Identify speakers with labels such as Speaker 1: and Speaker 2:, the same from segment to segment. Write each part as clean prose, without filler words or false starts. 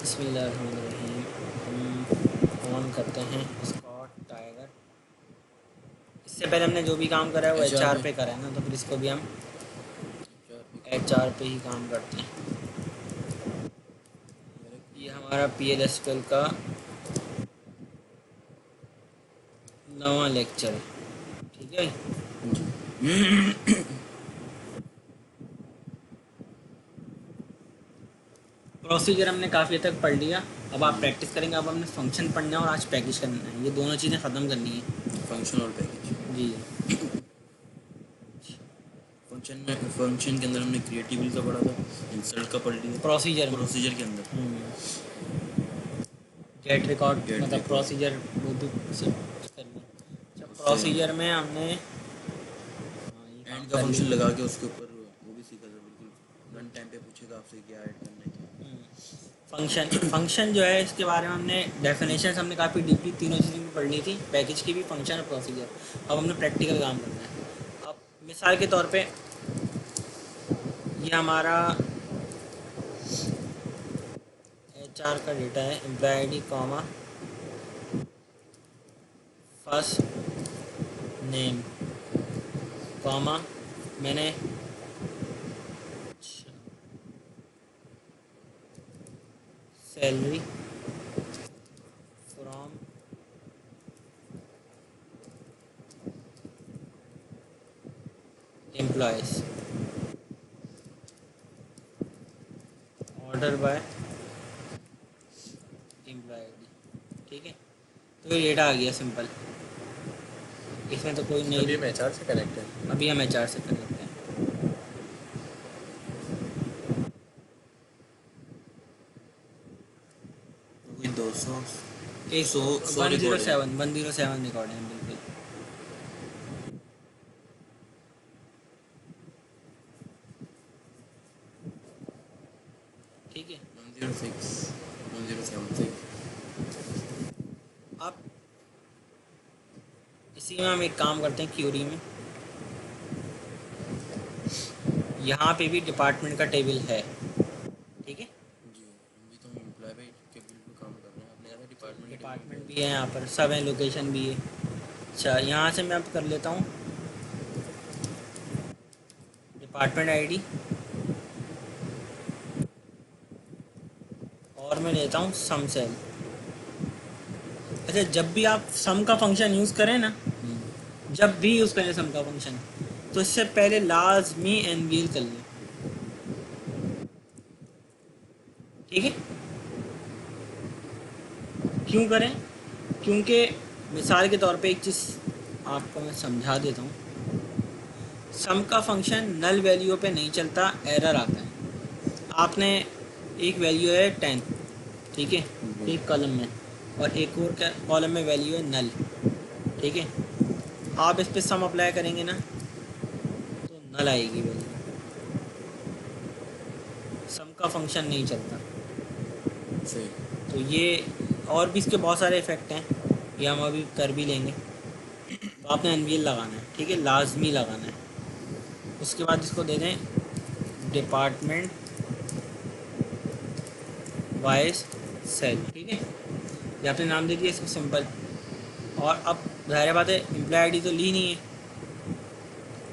Speaker 1: बिस्मिल्लाहिर्रहमानिर्रहीम। हम ऑन करते हैं स्कॉट टाइगर। इससे पहले हमने जो भी काम करा है वो HR पे करा है ना, तो फिर इसको भी हम HR पे ही काम करते हैं। ये हमारा PLSQL का 9वां लेक्चर है। ठीक है भाई। प्रोसीजर हमने काफ़ी हद तक पढ़ लिया। अब आप प्रैक्टिस करेंगे। अब हमने फंक्शन पढ़ना है और आज पैकेज करना है। ये दोनों चीज़ें ख़त्म करनी है,
Speaker 2: फंक्शन और पैकेज।
Speaker 1: जी।
Speaker 2: फंक्शन के अंदर हमने क्रिएटिबल का पढ़ा था, इंसर्ट का पढ़ लिया। प्रोसीजर के अंदर
Speaker 1: गेट रिकॉर्ड मतलब प्रोसीजर वो भी सब कर लिया। प्रोसीजर में हमने
Speaker 2: एंड का फंक्शन लगा के उसके ऊपर वो भी सीखा था। बिल्कुल रन टाइम पे पूछेगा आपसे क्या ऐड करना है क्या।
Speaker 1: फंक्शन जो है इसके बारे में हमने डेफिनेशन हमने काफ़ी डीपली तीनों चीज़ें भी पढ़नी थी, पैकेज की भी, फंक्शन और प्रोसीजर। अब हमने प्रैक्टिकल काम करना है। अब मिसाल के तौर पे ये हमारा HR का डेटा है, employee ID comma first name comma मैंने salary from employees order by employee ID। ठीक है, तो ये डेटा आ गया सिंपल। इसमें तो कोई नहीं।
Speaker 2: अभी हम HR से कनेक्ट है।
Speaker 1: अभी हम HR से कनेक्ट हैं।
Speaker 2: कोई 200
Speaker 1: 107 रिकॉर्ड है बिल्कुल। ठीक है,
Speaker 2: 106
Speaker 1: अब इसी में हम एक काम करते हैं क्यूरी में। यहाँ पे भी डिपार्टमेंट का टेबल है। ठीक है
Speaker 2: जी, अभी तो हम एम्प्लॉय पे के बिल्कुल काम कर रहे हैं। आपने कहा
Speaker 1: डिपार्टमेंट भी है, यहाँ पर सब है, लोकेशन भी है। अच्छा, यहाँ से मैं अब कर लेता हूँ डिपार्टमेंट ID और मैं लेता हूँ सम सेल। अच्छा, जब भी आप सम का फंक्शन यूज़ करें ना, जब भी यूज़ करें सम का फंक्शन, तो इससे पहले लाजमी एनवील कर लें। ठीक है, क्यों करें? क्योंकि मिसाल के तौर पे एक चीज़ आपको मैं समझा देता हूँ। सम का फंक्शन नल वैल्यू पे नहीं चलता, एरर आता है। आपने एक वैल्यू है 10, ठीक है, एक कॉलम में, और एक और कॉलम में वैल्यू है नल। ठीक है, आप इस पर सम अप्लाई करेंगे ना, तो नल आएगी वैल्यू। सम का फंक्शन नहीं चलता।
Speaker 2: सही।
Speaker 1: तो ये और भी इसके बहुत सारे इफ़ेक्ट हैं, ये हम अभी कर भी लेंगे। तो आपने एनवीएल लगाना है, ठीक है, लाजमी लगाना है। उसके बाद इसको दे दें डिपार्टमेंट वाइज सेल। ठीक है, ये आपने नाम दे दिया इसको, सिंपल। और अब ज़ाहिर बात है एम्प्लॉय ID तो ली नहीं है,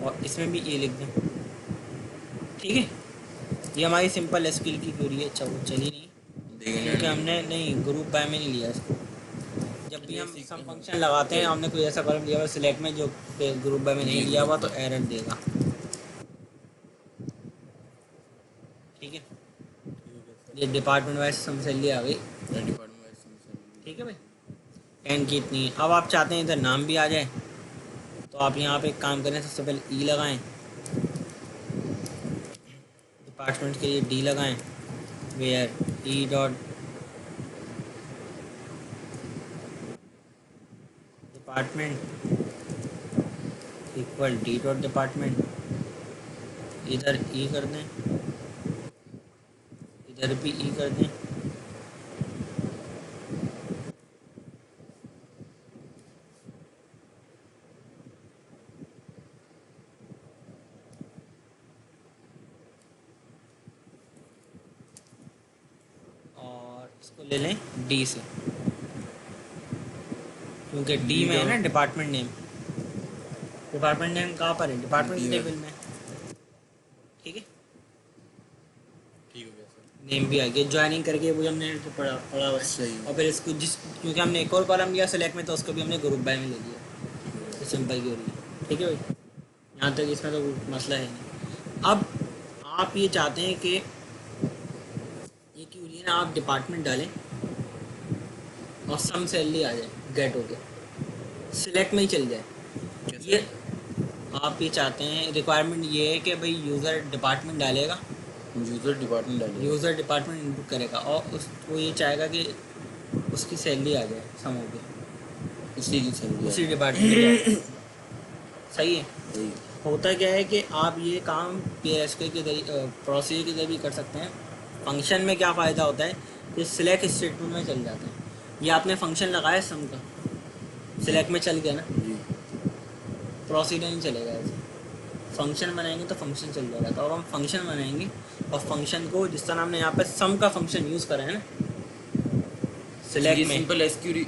Speaker 1: और इसमें भी ये लिख दें। ठीक है, ये हमारी सिंपल SQL की क्वेरी है। अच्छा, वो चली नहीं क्योंकि हमने नहीं ग्रुप बाय में नहीं लिया इसको। जब भी हम सम फंक्शन लगाते हैं, हमने कोई ऐसा कॉलम लिया हुआ सिलेक्ट में जो ग्रुप बाय में नहीं लिया हुआ, तो एरर देगा। ठीक है, ये डिपार्टमेंट वाइज सम सैलरी आ गई। ठीक है भाई, 10 की इतनी। अब आप चाहते हैं इधर नाम भी आ जाए, तो आप यहाँ पे एक काम करें, सबसे पहले E लगाएं, डिपार्टमेंट के लिए D लगाएं, where E dot department equal D dot department. इधर E कर दें, इधर भी E कर दें। और इसको ले लें डी से, क्योंकि डी में है ना डिपार्टमेंट नेम। डिपार्टमेंट नेम कहाँ पर है? डिपार्टमेंट
Speaker 2: डी में।
Speaker 1: टेबल में। ठीक है,
Speaker 2: ठीक हो गया सर।
Speaker 1: नेम भी आ गया, ज्वाइनिंग करके वो हमने तो पढ़ा पढ़ा हुआ है।
Speaker 2: सही।
Speaker 1: और फिर इसको जिस, क्योंकि हमने एक और कॉलम लिया सेलेक्ट में, तो उसको भी हमने ग्रुप बाय में ले लिया, तो सिंपल की हो रही है। ठीक है भाई, यहाँ तक इसमें तो कोई मसला है नहीं। अब आप ये चाहते हैं कि ये क्यों नहीं है ना, आप डिपार्टमेंट डालें और सम सैलरी आ जाए, गेट हो गया, सिलेक्ट में ही चल जाए।
Speaker 2: कैसे?
Speaker 1: ये आप ये चाहते हैं, रिक्वायरमेंट ये है कि भाई यूज़र डिपार्टमेंट डालेगा,
Speaker 2: यूज़र डिपार्टमेंट डालिए।
Speaker 1: यूज़र डिपार्टमेंट इनपुट करेगा और वो ये चाहेगा कि उसकी सैलरी आ जाए सम हो गया,
Speaker 2: उसी की सैलरी
Speaker 1: उसी डिपार्टमेंट। सही है।
Speaker 2: सही।
Speaker 1: होता क्या है कि आप ये काम PSK के जरिए, प्रोसीजर के जरिए कर सकते हैं। फंक्शन में क्या फ़ायदा होता है कि सिलेक्ट स्टेटमेंट में चल जाते हैं। ये आपने फंक्शन लगाया सम का, सिलेक्ट में चल गया ना,
Speaker 2: जी।
Speaker 1: प्रोसीजर नहीं चलेगा ऐसे। फंक्शन बनाएंगे तो फंक्शन चल जाएगा। तो अब हम फंक्शन बनाएंगे और फंक्शन को जिस तरह हमने यहाँ पे सम का फंक्शन यूज़ करा है ना सिलेक्ट में,
Speaker 2: सिंपल एसक्यूएल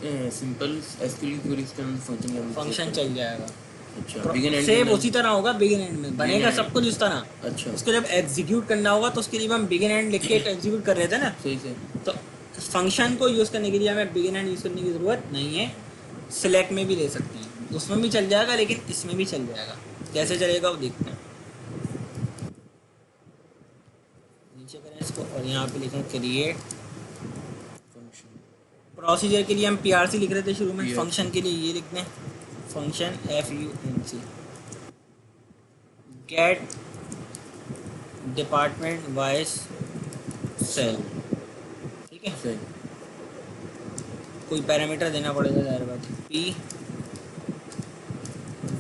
Speaker 2: क्वेरीज का फंक्शन
Speaker 1: फंक्शन चल जाएगा।
Speaker 2: अच्छा, बिगिन एंड
Speaker 1: सेम उसी तरह होगा, बिगिन एंड में बनेगा सब कुछ उस तरह।
Speaker 2: अच्छा,
Speaker 1: उसको जब एग्जीक्यूट करना होगा तो उसके लिए हम बिगिन एंड लिख के एग्जीक्यूट कर रहे थे ना,
Speaker 2: सही से।
Speaker 1: तो फंक्शन को यूज़ करने के लिए हमें बिगिन एंड यूज़ करने की ज़रूरत नहीं है। सिलेक्ट में भी ले सकते हैं, उसमें भी चल जाएगा, लेकिन इसमें भी चल जाएगा। कैसे चलेगा वो देखते हैं। नीचे करें इसको और यहाँ पे लिखें क्रिएट
Speaker 2: फंक्शन।
Speaker 1: प्रोसीजर के लिए हम PRC लिख रहे थे शुरू में,
Speaker 2: PRC।
Speaker 1: फंक्शन के लिए ये लिखते हैं function FUNC get department wise sal. ठीक है,
Speaker 2: सही।
Speaker 1: कोई पैरामीटर देना पड़ेगा ज़ाहिर बात है। P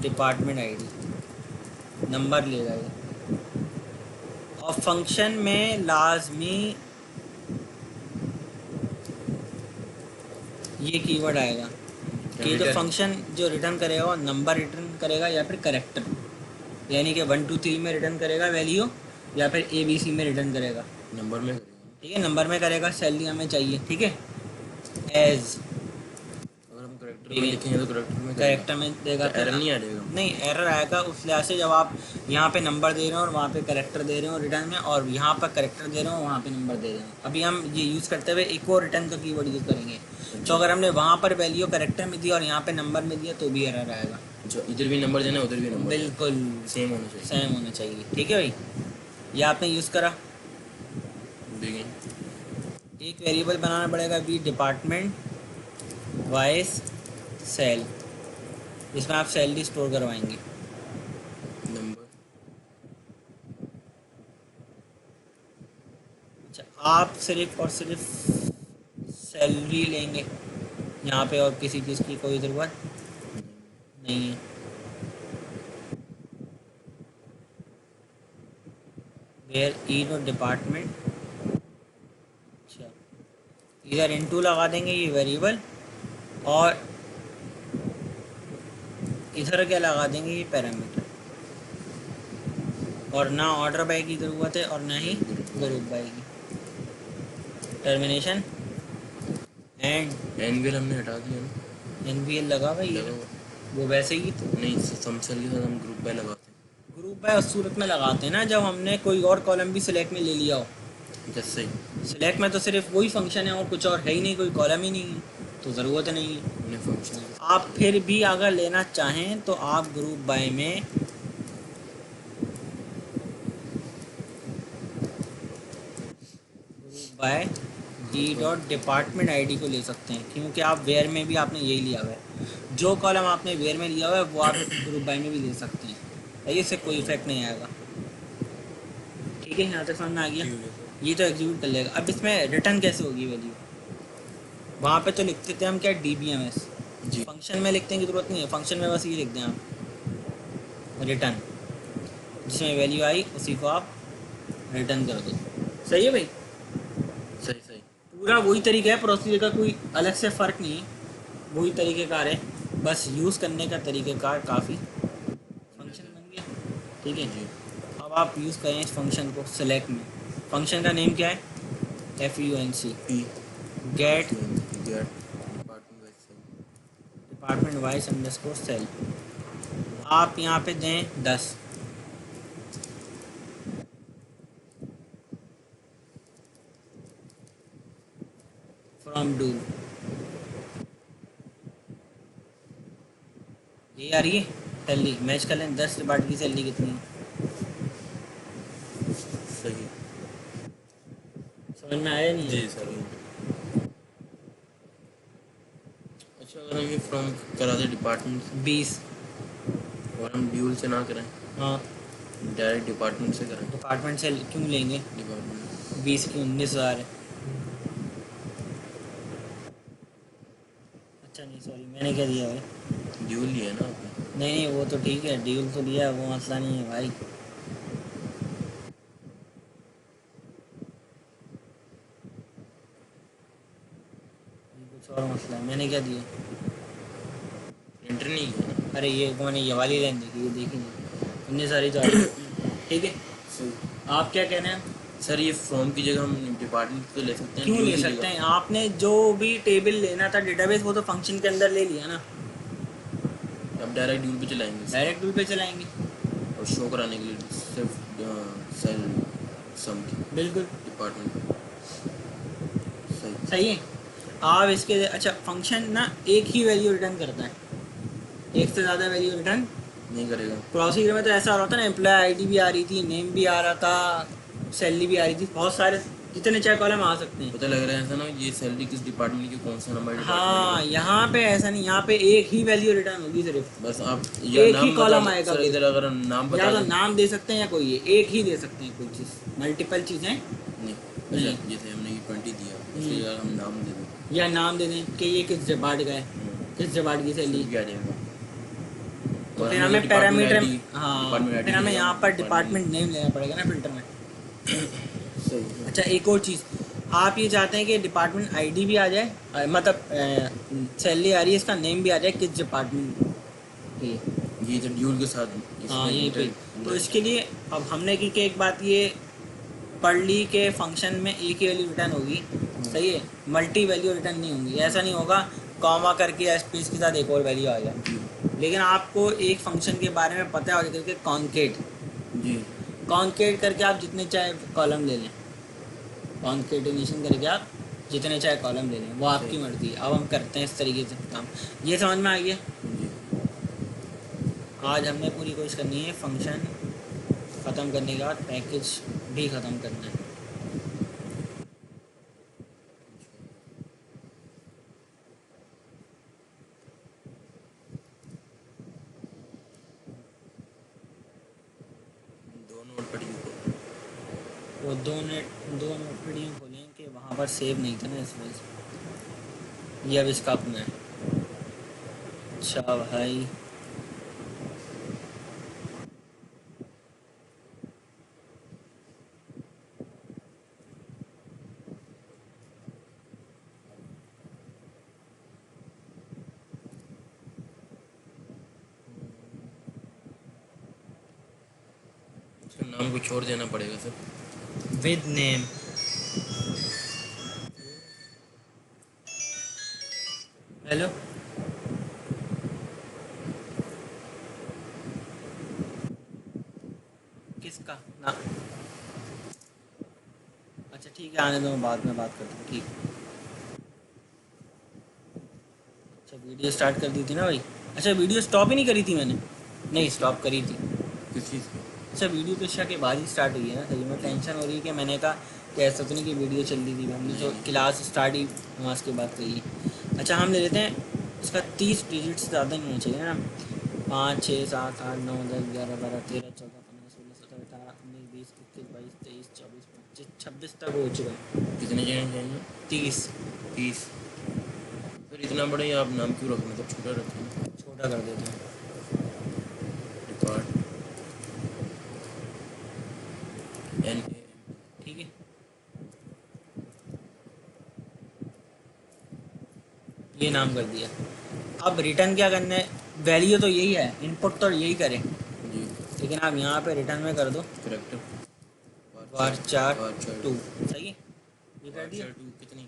Speaker 1: डिपार्टमेंट ID नंबर लेगा ये, और फंक्शन में लाजमी ये कीवर्ड आएगा कि जो फंक्शन जो रिटर्न करेगा वो नंबर रिटर्न करेगा या फिर करेक्टर, यानी कि 1 2 3 में रिटर्न करेगा वैल्यू, या फिर ABC में रिटर्न करेगा।
Speaker 2: नंबर में करेगा।
Speaker 1: ठीक है, नंबर में करेगा, सैलरी हमें चाहिए। ठीक है, एज
Speaker 2: अगर हम करेक्टर में लिखेंगे तो
Speaker 1: करेक्टर में देगा,
Speaker 2: एरर नहीं आ जाएगा।
Speaker 1: नहीं एरर आएगा उस लिहाज से जब आप यहाँ पे नंबर दे रहे हो और वहाँ पे करेक्टर दे रहे हो रिटर्न में, और यहाँ पर करेक्टर दे रहे हो वहाँ पे नंबर दे रहे हो। अभी हम ये यूज़ करते हुए एक और रिटर्न का कीवर्ड यूज़ करेंगे। तो अगर हमने वहाँ पर वैल्यू करेक्टर में दी और यहाँ पे नंबर में दिया तो भी एरर आएगा।
Speaker 2: जो इधर भी नंबर देना उधर भी नंबर
Speaker 1: बिल्कुल
Speaker 2: सेम होना चाहिए।
Speaker 1: सेम होना चाहिए। ठीक है भाई, ये आपने यूज़ करा।
Speaker 2: बिगिन
Speaker 1: एक वेरिएबल बनाना पड़ेगा बी डिपार्टमेंट वाइज सेल, जिसमें आप सैलरी स्टोर करवाएंगे।
Speaker 2: नंबर।
Speaker 1: अच्छा, आप सिर्फ और सिर्फ सैलरी लेंगे यहाँ पे, और किसी चीज़ की कोई ज़रूरत नहीं है। वेयर ई डिपार्टमेंट, अच्छा इधर इनटू लगा देंगे ये वेरिएबल, और इधर क्या लगा देंगे ये पैरामीटर, और ना ऑर्डर बाय की ज़रूरत है और ना ही ग्रुप बाय की। टर्मिनेशन एंड
Speaker 2: एनवीएल हमने हटा दिया ना।
Speaker 1: NVL लगा भाई,
Speaker 2: लगा हुआ।
Speaker 1: वो वैसे ही
Speaker 2: नहीं, समसेल के साथ हम ग्रुप बाय लगाते हैं।
Speaker 1: ग्रुप बाय उस सूरत में लगाते हैं ना जब हमने कोई और कॉलम भी सिलेक्ट में ले लिया हो।
Speaker 2: जैसे ही
Speaker 1: सिलेक्ट में तो सिर्फ वही फंक्शन है और कुछ और है ही नहीं, कोई कॉलम ही नहीं है, तो ज़रूरत नहीं है।
Speaker 2: हमने फंक्शन
Speaker 1: आप फिर भी अगर लेना चाहें तो आप ग्रुप बाय में group by D dot department ID को ले सकते हैं, क्योंकि आप वेयर में भी आपने यही लिया हुआ है। जो कॉलम आपने वेयर में लिया हुआ है वो आप ग्रुप बाय में भी ले सकते हैं, इससे कोई इफेक्ट नहीं आएगा। ठीक है, यहाँ तक समझ में आ गया। ये तो एग्जीक्यूट कर लेगा। अब इसमें रिटर्न कैसे होगी वैल्यू, वहाँ पे तो लिखते थे हम क्या DBMS,
Speaker 2: जी।
Speaker 1: फंक्शन में लिखने की ज़रूरत नहीं है। फंक्शन में बस ये लिख दें आप रिटर्न, जिसमें वैल्यू आई उसी को आप रिटर्न कर दो। सही है भाई,
Speaker 2: सही सही।
Speaker 1: पूरा वही तरीका है, प्रोसीजर का कोई अलग से फ़र्क नहीं है, वही तरीक़ेकार है, बस यूज़ करने का तरीक़ेकार काफ़ी। फंक्शन बन गया। ठीक है
Speaker 2: जी।
Speaker 1: अब आप यूज़ करें इस फंक्शन को सिलेक्ट में। फंक्शन का नेम क्या है? FUNC
Speaker 2: P
Speaker 1: get
Speaker 2: get
Speaker 1: department wise underscore sal, आप यहाँ पे दें 10। फ्रॉम डू ये आ रही है सैलरी, मैच कर लें 10 डिपार्ट की सैलरी कितनी है,
Speaker 2: सही।
Speaker 1: समझ में आया नहीं
Speaker 2: जी
Speaker 1: है?
Speaker 2: सर। अच्छा, अगर हम ये फ्रॉम करा दें डिपार्टमेंट से
Speaker 1: 20।
Speaker 2: और हम ड्यूल से ना करें,
Speaker 1: हाँ
Speaker 2: डायरेक्ट डिपार्टमेंट से करें,
Speaker 1: डिपार्टमेंट से क्यों लेंगे,
Speaker 2: डिपार्टमेंट
Speaker 1: 20 की 19,000 है। अच्छा नहीं सॉरी, मैंने क्या दिया भाई,
Speaker 2: ड्यूल लिया है ना आपने।
Speaker 1: नहीं वो तो ठीक है, ड्यूल तो लिया, वो मसला नहीं है भाई। ये कुछ और मसला है, मैंने क्या दिया,
Speaker 2: प्रिंटर नहीं है ना।
Speaker 1: अरे ये मैंने ये वाली लाइन देखी, ये देखी नहीं, 19,000 तो आ रही है। ठीक है,
Speaker 2: सही।
Speaker 1: आप क्या कह रहे हैं,
Speaker 2: सर ये फॉर्म की जगह हम डिपार्टमेंट को ले सकते हैं,
Speaker 1: क्यों
Speaker 2: ड्यूल
Speaker 1: ले
Speaker 2: की
Speaker 1: सकते
Speaker 2: जगह।
Speaker 1: हैं, आपने जो भी टेबल लेना था डेटाबेस वो तो फंक्शन के अंदर ले लिया ना,
Speaker 2: अब डायरेक्ट ड्यूल पे चलाएंगे इसको।
Speaker 1: डायरेक्ट टूल पे चलाएंगे।
Speaker 2: और शो कराने के लिए सिर्फ सेल सम की
Speaker 1: बिल्कुल
Speaker 2: डिपार्टमेंट। सही।
Speaker 1: सही है। आप इसके अच्छा फंक्शन ना एक ही वैल्यू रिटर्न करता है, एक से ज़्यादा वैल्यू रिटर्न
Speaker 2: नहीं करेगा।
Speaker 1: प्रोसीजर में तो ऐसा हो रहा था ना, एम्प्लॉय आईडी भी आ रही थी, नेम भी आ रहा था, सैलरी भी आ रही थी, बहुत सारे जितने चाहे कॉलम आ सकते हैं।
Speaker 2: पता लग रहा है ऐसा ना, ये सैलरी किस डिपार्टमेंट की, कौन सा नंबर
Speaker 1: हाँ
Speaker 2: डिपार्टमेंट
Speaker 1: यहाँ पे ऐसा नहीं, यहाँ पे एक ही वैल्यू रिटर्न होगी सिर्फ,
Speaker 2: का। बस आप या
Speaker 1: एक ही
Speaker 2: नाम बता
Speaker 1: कॉलम
Speaker 2: दो
Speaker 1: आएगा
Speaker 2: सर,
Speaker 1: कोई,
Speaker 2: इधर अगर हम नाम
Speaker 1: या
Speaker 2: बता
Speaker 1: तो
Speaker 2: दें।
Speaker 1: नाम दे सकते हैं या कोई एक ही दे सकते हैं, कोई चीज़ मल्टीपल चीज़ें
Speaker 2: नहीं।
Speaker 1: नहीं।
Speaker 2: अच्छा जैसे हमने ये 20 दिया, उसके जगह हम नाम दे दें।
Speaker 1: या नाम दे दें कि ये किस डिपार्ट का है, किस डिपार्ट की सैलरी,
Speaker 2: क्या जाएगा।
Speaker 1: तो
Speaker 2: और
Speaker 1: फिर
Speaker 2: हमने
Speaker 1: हमें
Speaker 2: ये
Speaker 1: पैरामीटर,
Speaker 2: डिपार्टमेंट
Speaker 1: हाँ
Speaker 2: आईडी
Speaker 1: फिर
Speaker 2: की
Speaker 1: हमें
Speaker 2: जगह
Speaker 1: यहाँ पर
Speaker 2: डिपार्टमेंट
Speaker 1: डिपार्टमेंट नेम लेना पड़ेगा ना फिल्टर में।
Speaker 2: सही है।
Speaker 1: अच्छा एक और चीज़, आप ये चाहते हैं कि डिपार्टमेंट आईडी भी आ जाए, मतलब सैलरी आ रही है इसका नेम भी आ जाए किस डिपार्टमेंट की है।
Speaker 2: ये तो ड्यूल के साथ
Speaker 1: हाँ
Speaker 2: इसमें
Speaker 1: यहीं पे, तो
Speaker 2: इंटर।
Speaker 1: इसके लिए अब हमने की कि एक बात ये पढ़ ली के फंक्शन में एक ही वैल्यू रिटर्न होगी, सही है, मल्टी वैल्यू रिटर्न नहीं होंगी, ऐसा नहीं होगा कॉमा करके या स्पेस के साथ एक और वैल्यू आ जाए।
Speaker 2: जी
Speaker 1: लेकिन आपको एक फंक्शन के बारे में पता है करके कॉन्केट,
Speaker 2: जी।
Speaker 1: कॉन्केट करके आप जितने चाहे कॉलम ले लें, कॉन्केटिनेशन करके आप जितने चाहे कॉलम ले लें, वो आपकी मर्जी है। अब हम करते हैं इस तरीके से काम, ये समझ में आ गया।
Speaker 2: जी।
Speaker 1: आज हमने पूरी कोशिश करनी है फंक्शन ख़त्म करने के बाद पैकेज भी ख़त्म करना है।
Speaker 2: दो नोट पड़ी हुई।
Speaker 1: वो दो नोट पीडियो खोलें कि वहाँ पर सेव नहीं था ना इस वजह से, ये अब इसका अपना है। अच्छा भाई
Speaker 2: उसका नाम कुछ और देना पड़ेगा सर।
Speaker 1: विद नेम, हेलो किसका ना, अच्छा ठीक है आने दो, मैं बाद में बात करता हूँ, ठीक। अच्छा वीडियो स्टार्ट कर दी थी ना भाई, अच्छा वीडियो स्टॉप ही नहीं करी थी मैंने, नहीं स्टॉप करी थी।
Speaker 2: किस चीज़ की।
Speaker 1: अच्छा वीडियो तो इशा के बाद ही स्टार्ट हुई है ना, सही में टेंशन हो रही है कि मैंने कहा कि ऐसा तो नहीं कि वीडियो चल रही थी, हमने तो क्लास स्टार्ट ही नमाज के बाद करी है। अच्छा हम ले लेते हैं इसका 30 डिजिट से ज़्यादा नहीं होना चाहिए ना, 5 6 7 8 9 10 11 12 13 14 15 16 17 18 19 20 21 22 23 24 25 26 तक हो चुका है।
Speaker 2: कितने जने चाहिए।
Speaker 1: 30
Speaker 2: 30। फिर इतना बड़ा ही आप नाम क्यों रखें, मतलब छोटा रखें।
Speaker 1: छोटा कर देते हैं।
Speaker 2: डिपार्ट एन
Speaker 1: ठीक है ये नाम कर दिया। अब रिटर्न क्या करना है, वैल्यू तो यही है, इनपुट तो यही करें,
Speaker 2: जी।
Speaker 1: लेकिन आप यहाँ पे रिटर्न में कर दो
Speaker 2: करेक्टर
Speaker 1: var char
Speaker 2: वार चार
Speaker 1: 2, सही है, ये कर दिया।
Speaker 2: टू कितनी।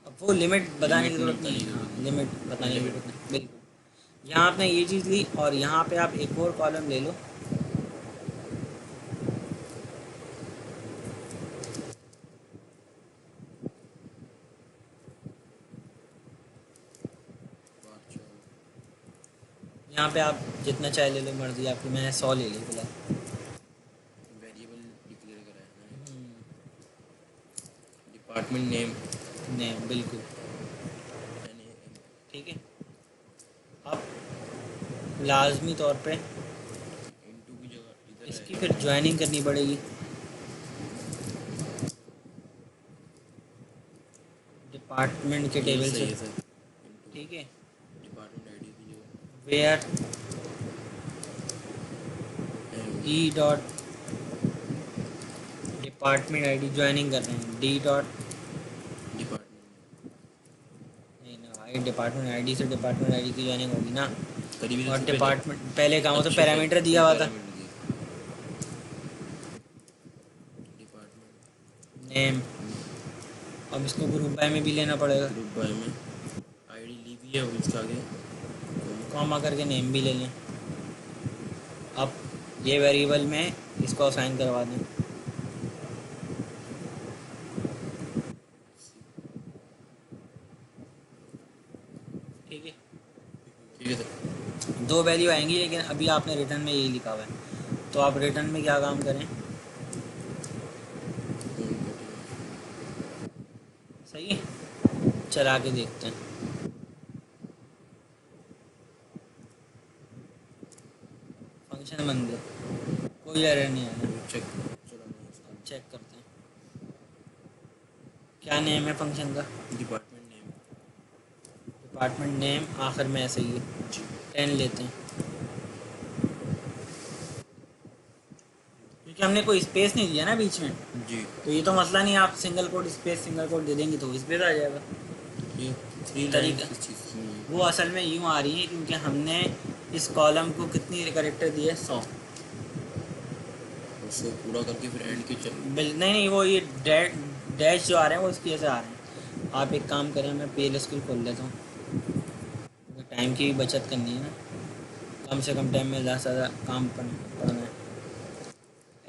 Speaker 1: अब वो लिमिट बताने की
Speaker 2: लिमिट
Speaker 1: ज़रूरत नहीं है, हाँ
Speaker 2: बताने की
Speaker 1: लिमिट बताने की
Speaker 2: लिमिट
Speaker 1: ज़रूरत नहीं, बिल्कुल। यहाँ आपने ये चीज़ ली और यहाँ पे आप एक और कॉलम ले लो, यहाँ पे आप जितना चाहे ले लो, मर्जी आपकी, मैंने 100 ले ली फिलहाल।
Speaker 2: वेरिएबल डिक्लेयर करा है ना, डिपार्टमेंट नेम
Speaker 1: नेम, बिल्कुल
Speaker 2: NAM
Speaker 1: ठीक है। अब लाजमी तौर पे
Speaker 2: इनटू की जगह इधर
Speaker 1: इसकी
Speaker 2: आएगा।
Speaker 1: फिर ज्वाइनिंग करनी पड़ेगी डिपार्टमेंट के
Speaker 2: ये
Speaker 1: टेबल
Speaker 2: सही
Speaker 1: से,
Speaker 2: है सर, इनटू
Speaker 1: ठीक है।
Speaker 2: डिपार्टमेंट आईडी की जगह
Speaker 1: where
Speaker 2: M
Speaker 1: E dot department ID joining कर रहे हैं, डी डॉट,
Speaker 2: डिपार्टमेंट
Speaker 1: नहीं ना भाई, डिपार्टमेंट आईडी से डिपार्टमेंट आईडी की ज्वाइनिंग होगी ना।
Speaker 2: करीबी
Speaker 1: और
Speaker 2: सबसे पहले।
Speaker 1: डिपार्टमेंट पहले कहाँ, वो तो
Speaker 2: अच्छा सर,
Speaker 1: पैरामीटर
Speaker 2: वो
Speaker 1: दिया हुआ था।
Speaker 2: पैरामीटर दिया डिपार्टमेंट
Speaker 1: नेम, अब इसको ग्रुप बाय में भी लेना पड़ेगा,
Speaker 2: ग्रुप बाय में आईडी ली भी है और उसके आगे
Speaker 1: कॉमा करके नेम भी ले लें। अब ये वेरिएबल में इसको असाइन करवा दें, ठीक है।
Speaker 2: ठीक है सर।
Speaker 1: दो वैल्यू आएंगी, लेकिन अभी आपने रिटर्न में यही लिखा हुआ है, तो आप रिटर्न में क्या काम करें, सही है, चला के देखते हैं। फंक्शन बन गया, कोई एरर नहीं आया।
Speaker 2: चेक चला नहीं इसका
Speaker 1: अब चेक करते हैं क्या नेम है फंक्शन का,
Speaker 2: डिपार्टमेंट नेम
Speaker 1: डिपार्टमेंट नेम, आखिर में ऐसे ही है,
Speaker 2: जी
Speaker 1: 10 लेते हैं, क्योंकि हमने कोई स्पेस नहीं दिया ना बीच में,
Speaker 2: जी।
Speaker 1: तो ये तो मसला नहीं, आप single quote space single quote दे देंगे तो स्पेस आ जाएगा।
Speaker 2: ये 3 लाइन
Speaker 1: तरीका
Speaker 2: किस चीज़ की है?
Speaker 1: वो असल में यूँ आ रही है क्योंकि हमने इस कॉलम को कितनी कैरेक्टर दिए, 100।
Speaker 2: उसको पूरा करके फिर एंड के चल
Speaker 1: नहीं, वो ये डैश जो आ रहे हैं वो इसकी वजह से आ रहे हैं। आप एक काम करें, मैं PL खोल लेता हूँ, क्योंकि टाइम की भी बचत करनी है ना, कम से कम टाइम में ज़्यादा से ज़्यादा काम पढ़ना है।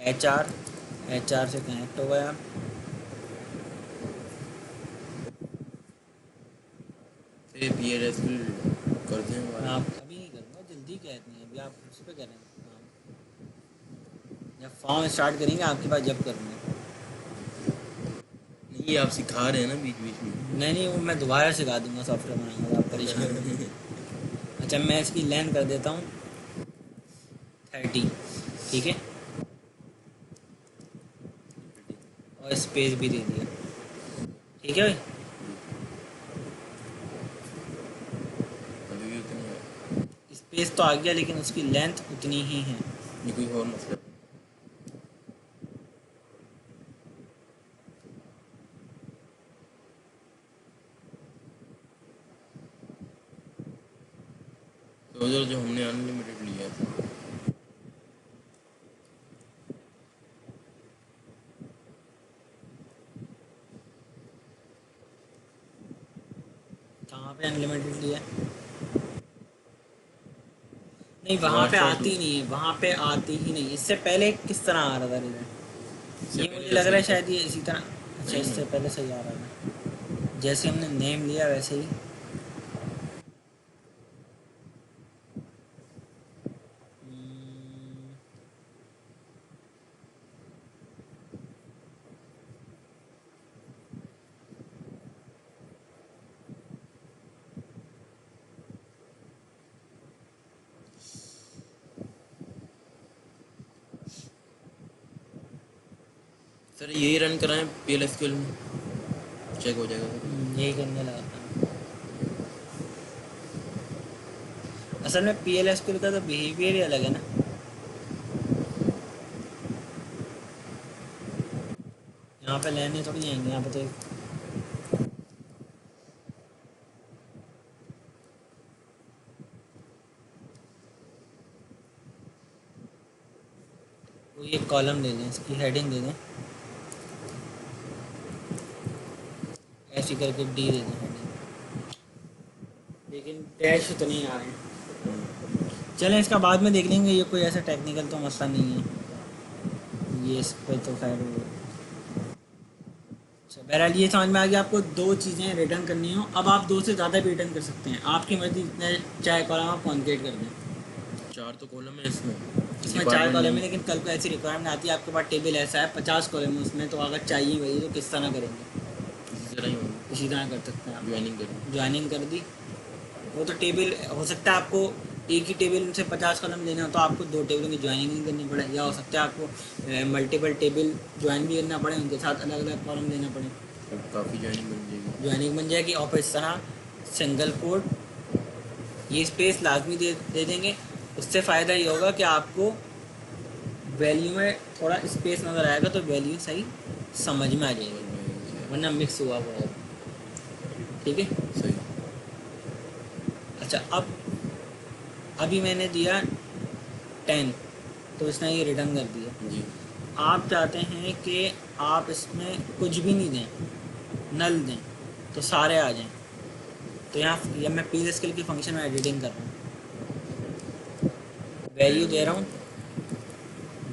Speaker 1: HR से कनेक्ट हो गया,
Speaker 2: फिर PLS करते हैं
Speaker 1: मैं
Speaker 2: हमारे।
Speaker 1: आप अभी नहीं करूँगा, जल्दी क्या इतनी है, अभी आप उस पर करें काम, जब फॉर्म स्टार्ट करेंगे आपके पास जब करूँगा।
Speaker 2: नहीं आप सिखा रहे हैं ना बीच बीच में।
Speaker 1: नहीं, वो मैं दोबारा सिखा दूंगा, सॉफ्टवेयर बनाऊंगा, आप परेशान मत होइए। अच्छा, मैं इसकी लेंथ कर देता हूँ 30, ठीक है, और स्पेस भी दे दिया, ठीक है भाई।
Speaker 2: अभी भी उतनी है,
Speaker 1: स्पेस तो आ गया, लेकिन उसकी लेंथ उतनी ही है।
Speaker 2: ये कोई और मतलब तो उधर जो हमने अनलिमिटेड लिया था
Speaker 1: कहाँ पे अनलिमिटेड लिया, नहीं वहाँ पे आती नहीं है, वहाँ पे आती ही नहीं। इससे पहले किस तरह आ रहा था रिजल्ट, ये मुझे लग रहा है शायद ये इसी तरह, अच्छा इससे पहले सही आ रहा था, जैसे हमने नेम लिया वैसे ही।
Speaker 2: सर यही रन कराएं PLS में चेक हो जाएगा सर।
Speaker 1: यही करने लगा था। असल में PL/SQL का तो बिहेवियर ही अलग है ना, यहाँ पे लेने थोड़ी आएंगे, यहाँ पे तो कोई एक कॉलम दे दें, इसकी हेडिंग दे दें ऐसे करके डी दे दें, लेकिन डैश तो नहीं आ रहे हैं। चलें इसका बाद में देख लेंगे, ये कोई ऐसा टेक्निकल तो मसला नहीं है, ये इस पर तो खैर अच्छा बहरहाल ये समझ में आ गया। आपको दो चीज़ें रिटर्न करनी हो, अब आप दो से ज़्यादा भी रिटर्न कर सकते हैं, आपकी मर्ज़ी, जितने चाहे कॉलम आप कॉन्केट कर दें।
Speaker 2: 4 तो कॉलम है इसमें,
Speaker 1: इसमें 4 कॉलम है, लेकिन कल को ऐसी रिक्वायरमेंट आती है आपके पास टेबल ऐसा है 50 कॉलम है उसमें, तो अगर चाहिए वही तो किस तरह करेंगे?
Speaker 2: इसी तरह ही होगा,
Speaker 1: इसी तरह कर सकते हैं आप।
Speaker 2: ज्वाइनिंग करें।
Speaker 1: ज्वाइनिंग कर दी, वो तो टेबल हो सकता है आपको एक ही टेबल से 50 कॉलम लेना हो तो आपको दो टेबलों की ज्वाइनिंग नहीं करनी पड़े, या हो सकता है आपको मल्टीपल टेबल ज्वाइन भी करना पड़े, उनके साथ अलग अलग कॉलम लेना पड़े,
Speaker 2: काफ़ी ज्वाइनिंग बन जाएगी।
Speaker 1: ज्वाइनिंग बन जाएगी। और फिर इस तरह सिंगल कोड, ये स्पेस लाजमी दे देंगे। उससे फ़ायदा ये होगा कि आपको वैल्यू में थोड़ा स्पेस नज़र आएगा तो वैल्यू सही समझ में आ जाएगी, वरना मिक्स हुआ हुआ होगा। ठीक है,
Speaker 2: सही।
Speaker 1: अच्छा अब अभी मैंने दिया 10, तो इसने ये रिटर्न कर दिया।
Speaker 2: जी।
Speaker 1: आप चाहते हैं कि आप इसमें कुछ भी नहीं दें, नल दें, तो सारे आ जाएं, तो यहाँ ये मैं पी स्किल की फंक्शन में एडिटिंग कर रहा हूँ, वैल्यू दे रहा हूँ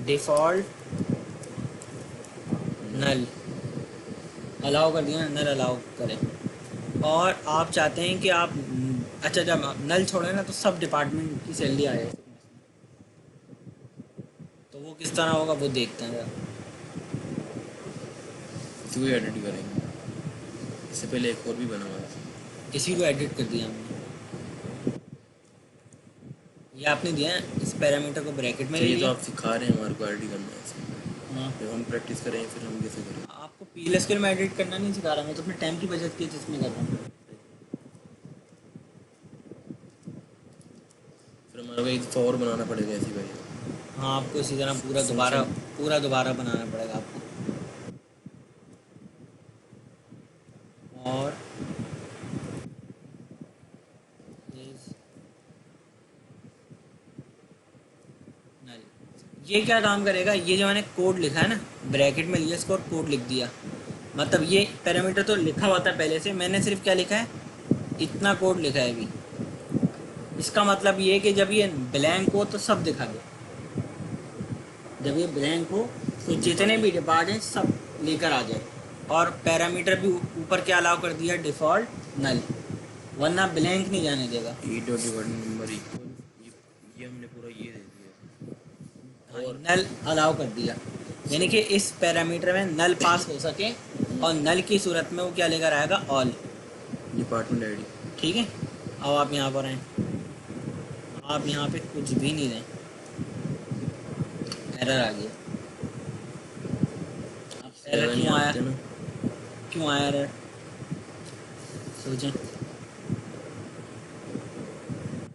Speaker 1: डिफ़ॉल्ट नल, अलाउ कर दिया, नल अलाउ करें। और आप चाहते हैं कि आप अच्छा जब नल छोड़े ना तो सब डिपार्टमेंट की सैलरी आए, तो वो किस तरह होगा वो देखते हैं।
Speaker 2: इसी को एडिट करेंगे, इससे पहले एक और भी बना हुआ है।
Speaker 1: इसी को एडिट कर दिया हमने, ये आपने दिया है, इस पैरामीटर को ब्रैकेट में ले
Speaker 2: ये तो
Speaker 1: लिया।
Speaker 2: आप सिखा रहे हैं हमारे को एडिट करना है इसमें,
Speaker 1: हाँ,
Speaker 2: जब हम प्रैक्टिस करें फिर हम कैसे करें।
Speaker 1: आपको पी स्किल में एडिट करना नहीं सिखा रहा, मैं तो अपने टाइम की बचत की जिसमें कर रहा हूँ।
Speaker 2: फिर हमारे को एक फॉर बनाना पड़ेगा ऐसी भाई।
Speaker 1: हाँ, आपको इसी तरह पूरा दोबारा बनाना पड़ेगा आपको। और ये क्या काम करेगा, ये जो मैंने कोड लिखा है ना, ब्रैकेट में लिया इसको और कोड लिख दिया, मतलब ये पैरामीटर तो लिखा हुआ था पहले से, मैंने सिर्फ क्या लिखा है, इतना कोड लिखा है अभी। इसका मतलब ये है कि जब ये ब्लैंक हो तो सब दिखा दे, जब ये ब्लैंक हो तो जितने भी डिपार्ट हैं सब लेकर आ जाए। और पैरामीटर भी ऊपर क्या अलाउ कर दिया, डिफ़ॉल्ट नल, वरना ब्लैंक नहीं जाने देगा।
Speaker 2: नंबर इक्वल, ये हमने पूरा ये दे दिया
Speaker 1: और नल अलाउ कर दिया, यानी कि इस पैरामीटर में नल पास हो सके, और नल की सूरत में वो क्या लेकर आएगा, ऑल
Speaker 2: डिपार्टमेंट आईडी।
Speaker 1: ठीक है। अब आप यहाँ पर आए, आप यहाँ पे कुछ भी नहीं दें, एरर आ गया। अब एरर क्यों आया, क्यों आया एरर, सोचें,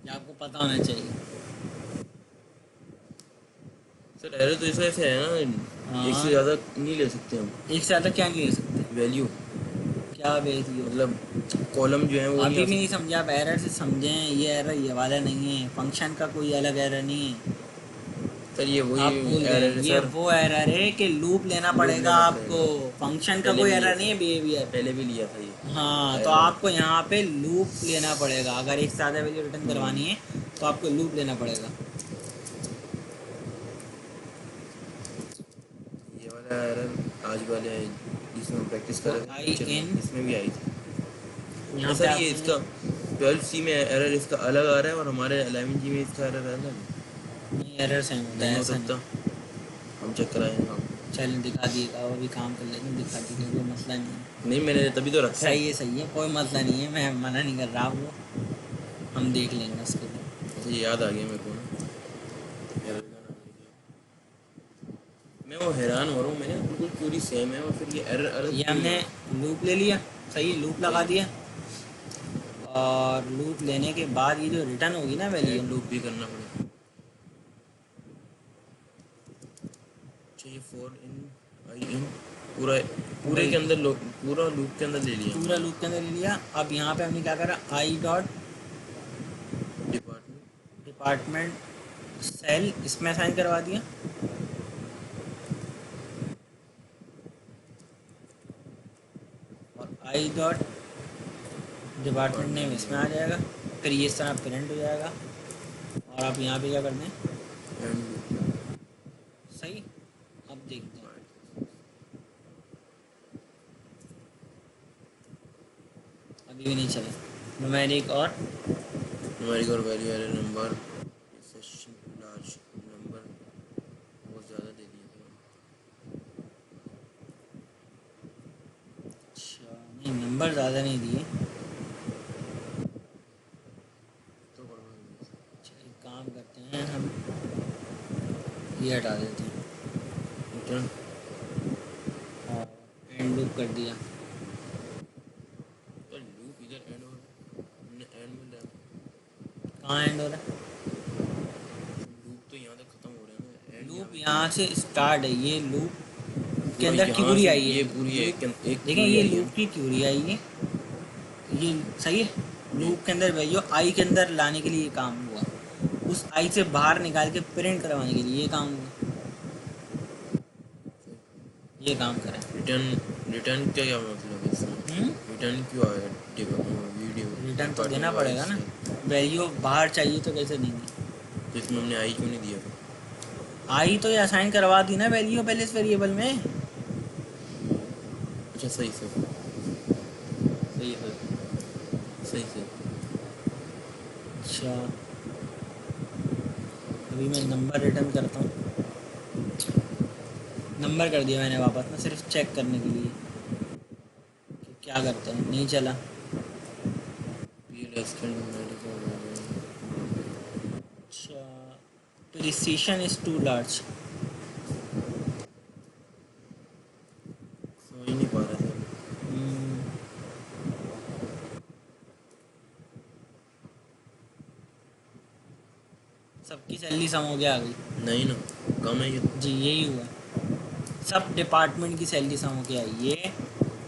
Speaker 1: आपको पता होना चाहिए।
Speaker 2: सर एरर तो ऐसा ऐसे है ना,
Speaker 1: हाँ,
Speaker 2: एक से ज़्यादा नहीं ले सकते हम।
Speaker 1: एक से ज़्यादा क्या नहीं ले सकते,
Speaker 2: वैल्यू
Speaker 1: क्या वैल्यू,
Speaker 2: मतलब कॉलम जो है वो
Speaker 1: अभी भी नहीं समझे आप, एरर से समझें, ये एरर ये वाला नहीं है, फंक्शन का कोई अलग एरर नहीं है।
Speaker 2: सर ये
Speaker 1: आप
Speaker 2: वही
Speaker 1: भूल
Speaker 2: एरर
Speaker 1: गए,
Speaker 2: है
Speaker 1: ये
Speaker 2: सर।
Speaker 1: वो एरर है कि लूप लेना पड़ेगा
Speaker 2: लेना
Speaker 1: आपको, फंक्शन का
Speaker 2: पहले
Speaker 1: कोई
Speaker 2: भी
Speaker 1: एरर
Speaker 2: लिया
Speaker 1: नहीं है, बिहेवियर।
Speaker 2: पहले भी लिया था ये।
Speaker 1: हाँ, तो आपको यहाँ पे लूप लेना पड़ेगा, अगर एक सादा वैल्यू रिटर्न करवानी है तो आपको लूप लेना पड़ेगा।
Speaker 2: ये वाला एरर आज वाले जिसमें हम प्रैक्टिस कर रहे थे इसमें भी आई थी।
Speaker 1: यहाँ
Speaker 2: सर
Speaker 1: पे
Speaker 2: ये इसका 12C में एरर इसका अलग आ रहा है और हमारे 11G में इसका एरर अलग है।
Speaker 1: एरर सेम होता है,
Speaker 2: नहीं हो
Speaker 1: ऐसा
Speaker 2: सकता,
Speaker 1: नहीं।
Speaker 2: हम चेक कराएंगे हम।
Speaker 1: चल दिखा दिएगा, और भी काम कर लेंगे, दिखा दीजिए, कोई मसला नहीं है।
Speaker 2: नहीं मैंने तभी तो रखा है।
Speaker 1: सही है, कोई मसला नहीं है, मैं मना नहीं कर रहा, वो हम देख लेंगे उसके लिए।
Speaker 2: अच्छा ये याद आ गया मेरे को ना, एरर का नाम लिखा। मैं वो हैरान हो रहा हूँ, मैंने बिल्कुल पूरी सेम है और फिर ये एरर अलग।
Speaker 1: ये हमने लूप ले लिया, सही लूप लगा दिया, और लूप लेने के बाद ये जो रिटर्न होगी ना वैल्यू,
Speaker 2: लूप भी करना पड़ेगा। अच्छा ये फॉर इन आई इन पूरे के अंदर पूरा लूप के अंदर ले लिया,
Speaker 1: पूरा लूप के अंदर ले लिया। अब यहाँ पे हमने क्या करा, आई डॉट डिपार्टमेंट सेल इसमें असाइन करवा दिया, और आई डॉट डिपार्टमेंट नेम इसमें आ जाएगा, फिर ये इस तरह प्रिंट हो जाएगा और आप यहाँ पे क्या कर दें, सही। अब देखते हैं, अभी भी नहीं चला। न्यूमेरिक और
Speaker 2: न्यूमेरिक और value error number, session large number बहुत ज़्यादा दे दिए थे।
Speaker 1: अच्छा नहीं, नंबर ज़्यादा नहीं दिए।
Speaker 2: तो
Speaker 1: अच्छा एक काम करते हैं हम, ये हटा देते हैं
Speaker 2: रिटर्न
Speaker 1: और एंड लूप कर दिया।
Speaker 2: तो लूप इधर एंड हो एंड में डाल,
Speaker 1: कहाँ एंड हो रहा है?
Speaker 2: लूप तो यहाँ तक खत्म हो रहा है ना, एंड
Speaker 1: लूप यहाँ से स्टार्ट है, ये लूप के
Speaker 2: पूरा
Speaker 1: अंदर
Speaker 2: यहाँ
Speaker 1: क्यूरी
Speaker 2: से
Speaker 1: आई है।
Speaker 2: ये पूरी है, एक
Speaker 1: देखें
Speaker 2: क्यूरी
Speaker 1: ये
Speaker 2: आई है।
Speaker 1: लूप की क्यूरी आई है, ये सही है। लूप के अंदर वैल्यू आई के अंदर लाने के लिए ये काम हुआ, उस आई से बाहर निकाल के प्रिंट करवाने के लिए ये काम हुआ, ये काम करें।
Speaker 2: रिटर्न रिटर्न का क्या मतलब है इसमें? रिटर्न क्यों आया वीडियो?
Speaker 1: रिटर्न तो देना पड़ेगा ना, वैल्यू बाहर चाहिए तो कैसे देंगे?
Speaker 2: तो इसमें हमने आई क्यों नहीं दिया फिर?
Speaker 1: आई तो ये असाइन करवा दी ना वैल्यू पहले इस वेरिएबल में।
Speaker 2: अच्छा सही से सही है सही से।
Speaker 1: अच्छा अभी मैं नंबर रिटर्न करता हूँ, नंबर कर दिया मैंने वापस ना, सिर्फ चेक करने के लिए कि क्या करते हैं। नहीं चला। अच्छा प्रिसीशन इज टू लार्ज।
Speaker 2: समझ नहीं पा रहा था।
Speaker 1: सबकी सैलरी सम हो गया आ गई?
Speaker 2: नहीं ना, कम है ये तो।
Speaker 1: जी यही हुआ, सब डिपार्टमेंट की सैलरी सम हो गया। ये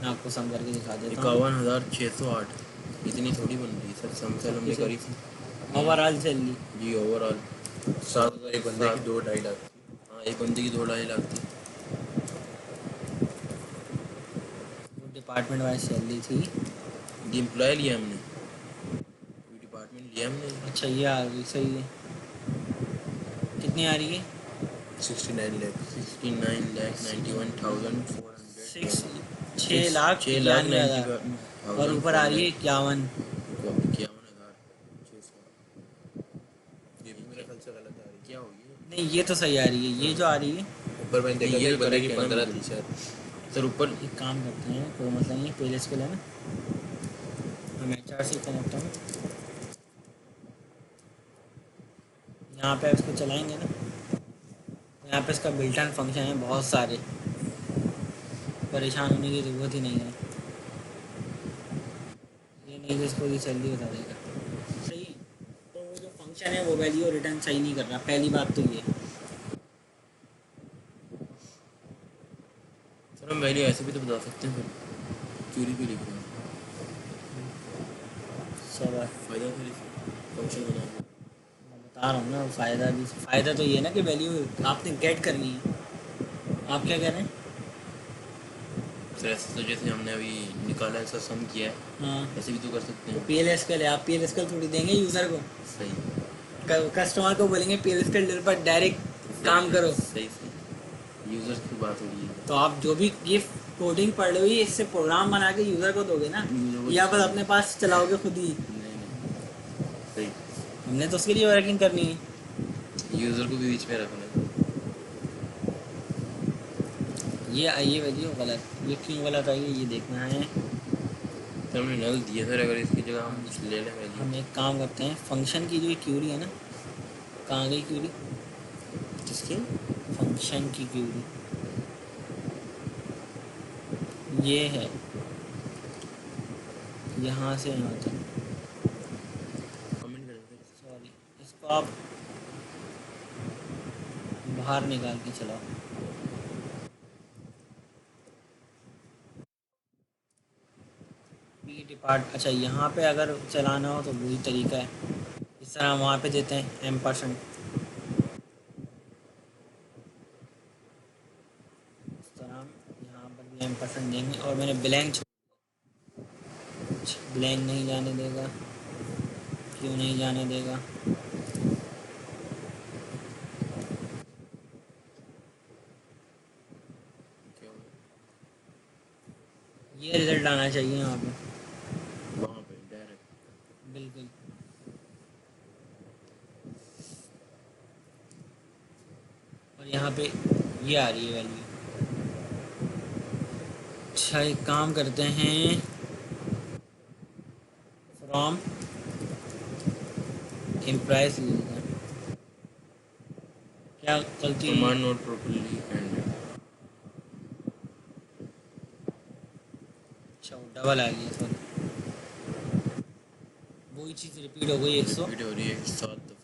Speaker 1: मैं आपको सम करके दिखा देता हूँ।
Speaker 2: 51,608 इतनी थोड़ी बन रही सर, सम सेल हमने करी थी।
Speaker 1: ओवरऑल सैलरी
Speaker 2: जी ओवरऑल 7,000 एक बंदे की 2-2.5 लाख। हाँ एक बंदे की 2-2.5 लाख थी।
Speaker 1: वो डिपार्टमेंट वाइज सैलरी थी।
Speaker 2: ये एम्प्लॉय लिया हमने, डिपार्टमेंट लिया हमने।
Speaker 1: अच्छा ये आ गई, सही है। कितनी आ रही है?
Speaker 2: 69,91,400।
Speaker 1: सिक्स 6,91,000 और ऊपर आ रही है 51।
Speaker 2: 51,600। ये भी मेरे ख्याल से गलत आ रही है, क्या होगी?
Speaker 1: नहीं ये तो सही आ रही है, ये जो आ रही है।
Speaker 2: ऊपर मैंने देखा ये बंदे की 15 थी शायद सर ऊपर।
Speaker 1: एक काम करते हैं, कोई मसला नहीं, पहले इसके लिए ना हम HR से कनेक्ट हैं, यहाँ पे इसको चलाएंगे ना, यहाँ पे इसका बिल्टन फंक्शन है बहुत सारे, परेशान होने की ज़रूरत ही नहीं है। ये नहीं कि इसको ये सैलरी बता देगा, सही। तो वो जो फंक्शन है वो वैल्यू रिटर्न सही नहीं कर रहा, पहली बात तो ये।
Speaker 2: सर हम वैल्यू ऐसे भी तो बता सकते हैं, फिर क्यूरी भी लिख रहे हैं।
Speaker 1: सब
Speaker 2: फ़ायदा फिर फंक्शन बना के
Speaker 1: मैं बता रहा हूँ ना, फ़ायदा तो ये है ना कि वैल्यू आपने गेट करनी है। आप क्या कह रहे हैं?
Speaker 2: सर ऐसे तो जैसे हमने अभी निकाला है सर, सम किया है,
Speaker 1: हाँ
Speaker 2: ऐसे भी तो कर सकते हैं।
Speaker 1: PLS कर ले आप, PLS कर थोड़ी देंगे यूज़र को,
Speaker 2: सही
Speaker 1: कस्टमर को बोलेंगे PLS कर पर डायरेक्ट काम करो।
Speaker 2: सही सही यूज़र्स की बात हो रही है।
Speaker 1: तो आप जो भी ये कोडिंग पढ़ रहे हो ये इससे प्रोग्राम बना के यूज़र को दोगे ना, या बस अपने पास चलाओगे खुद ही?
Speaker 2: नहीं सही,
Speaker 1: हमने तो उसके लिए वर्किंग करनी है।
Speaker 2: यूज़र को भी बीच में रखना है।
Speaker 1: ये वैल्यू गलत, ये क्यों गलत आई है ये देखना है।
Speaker 2: तो हमने नल दिया सर, अगर इसकी जगह हम कुछ ले लें वैल्यू।
Speaker 1: हम एक काम करते हैं, फंक्शन की जो क्यूरी है ना, कहाँ गई क्यूरी?
Speaker 2: किसकी?
Speaker 1: फंक्शन की क्यूरी ये है, यहाँ से यहाँ तक।
Speaker 2: कमेंट करें सर।
Speaker 1: सॉरी, इसको आप बाहर निकाल के चलाओ। बी डिपार्ट, अच्छा यहाँ पे अगर चलाना हो तो वही तरीका है, इस तरह हम वहाँ पे देते हैं M%, इस तरह हम यहाँ पर भी M% देंगे और मैंने ब्लैंक अच्छा, ब्लैंक नहीं जाने देगा, क्यों नहीं जाने देगा?
Speaker 2: क्या हुआ?
Speaker 1: ये रिजल्ट आना चाहिए यहाँ पे।
Speaker 2: वहाँ पे डायरेक्ट।
Speaker 1: बिल्कुल। और यहाँ पे ये आ रही है वैल्यू। अच्छा, एक काम करते हैं, फ्रॉम एम्प्लॉयज लेते हैं। क्या गलती?
Speaker 2: Command not properly ended.
Speaker 1: अच्छा, डबल आ गया, सॉरी। वही चीज़ रिपीट हो गई 100।
Speaker 2: रिपीट हो रही है 7 दफ़ा।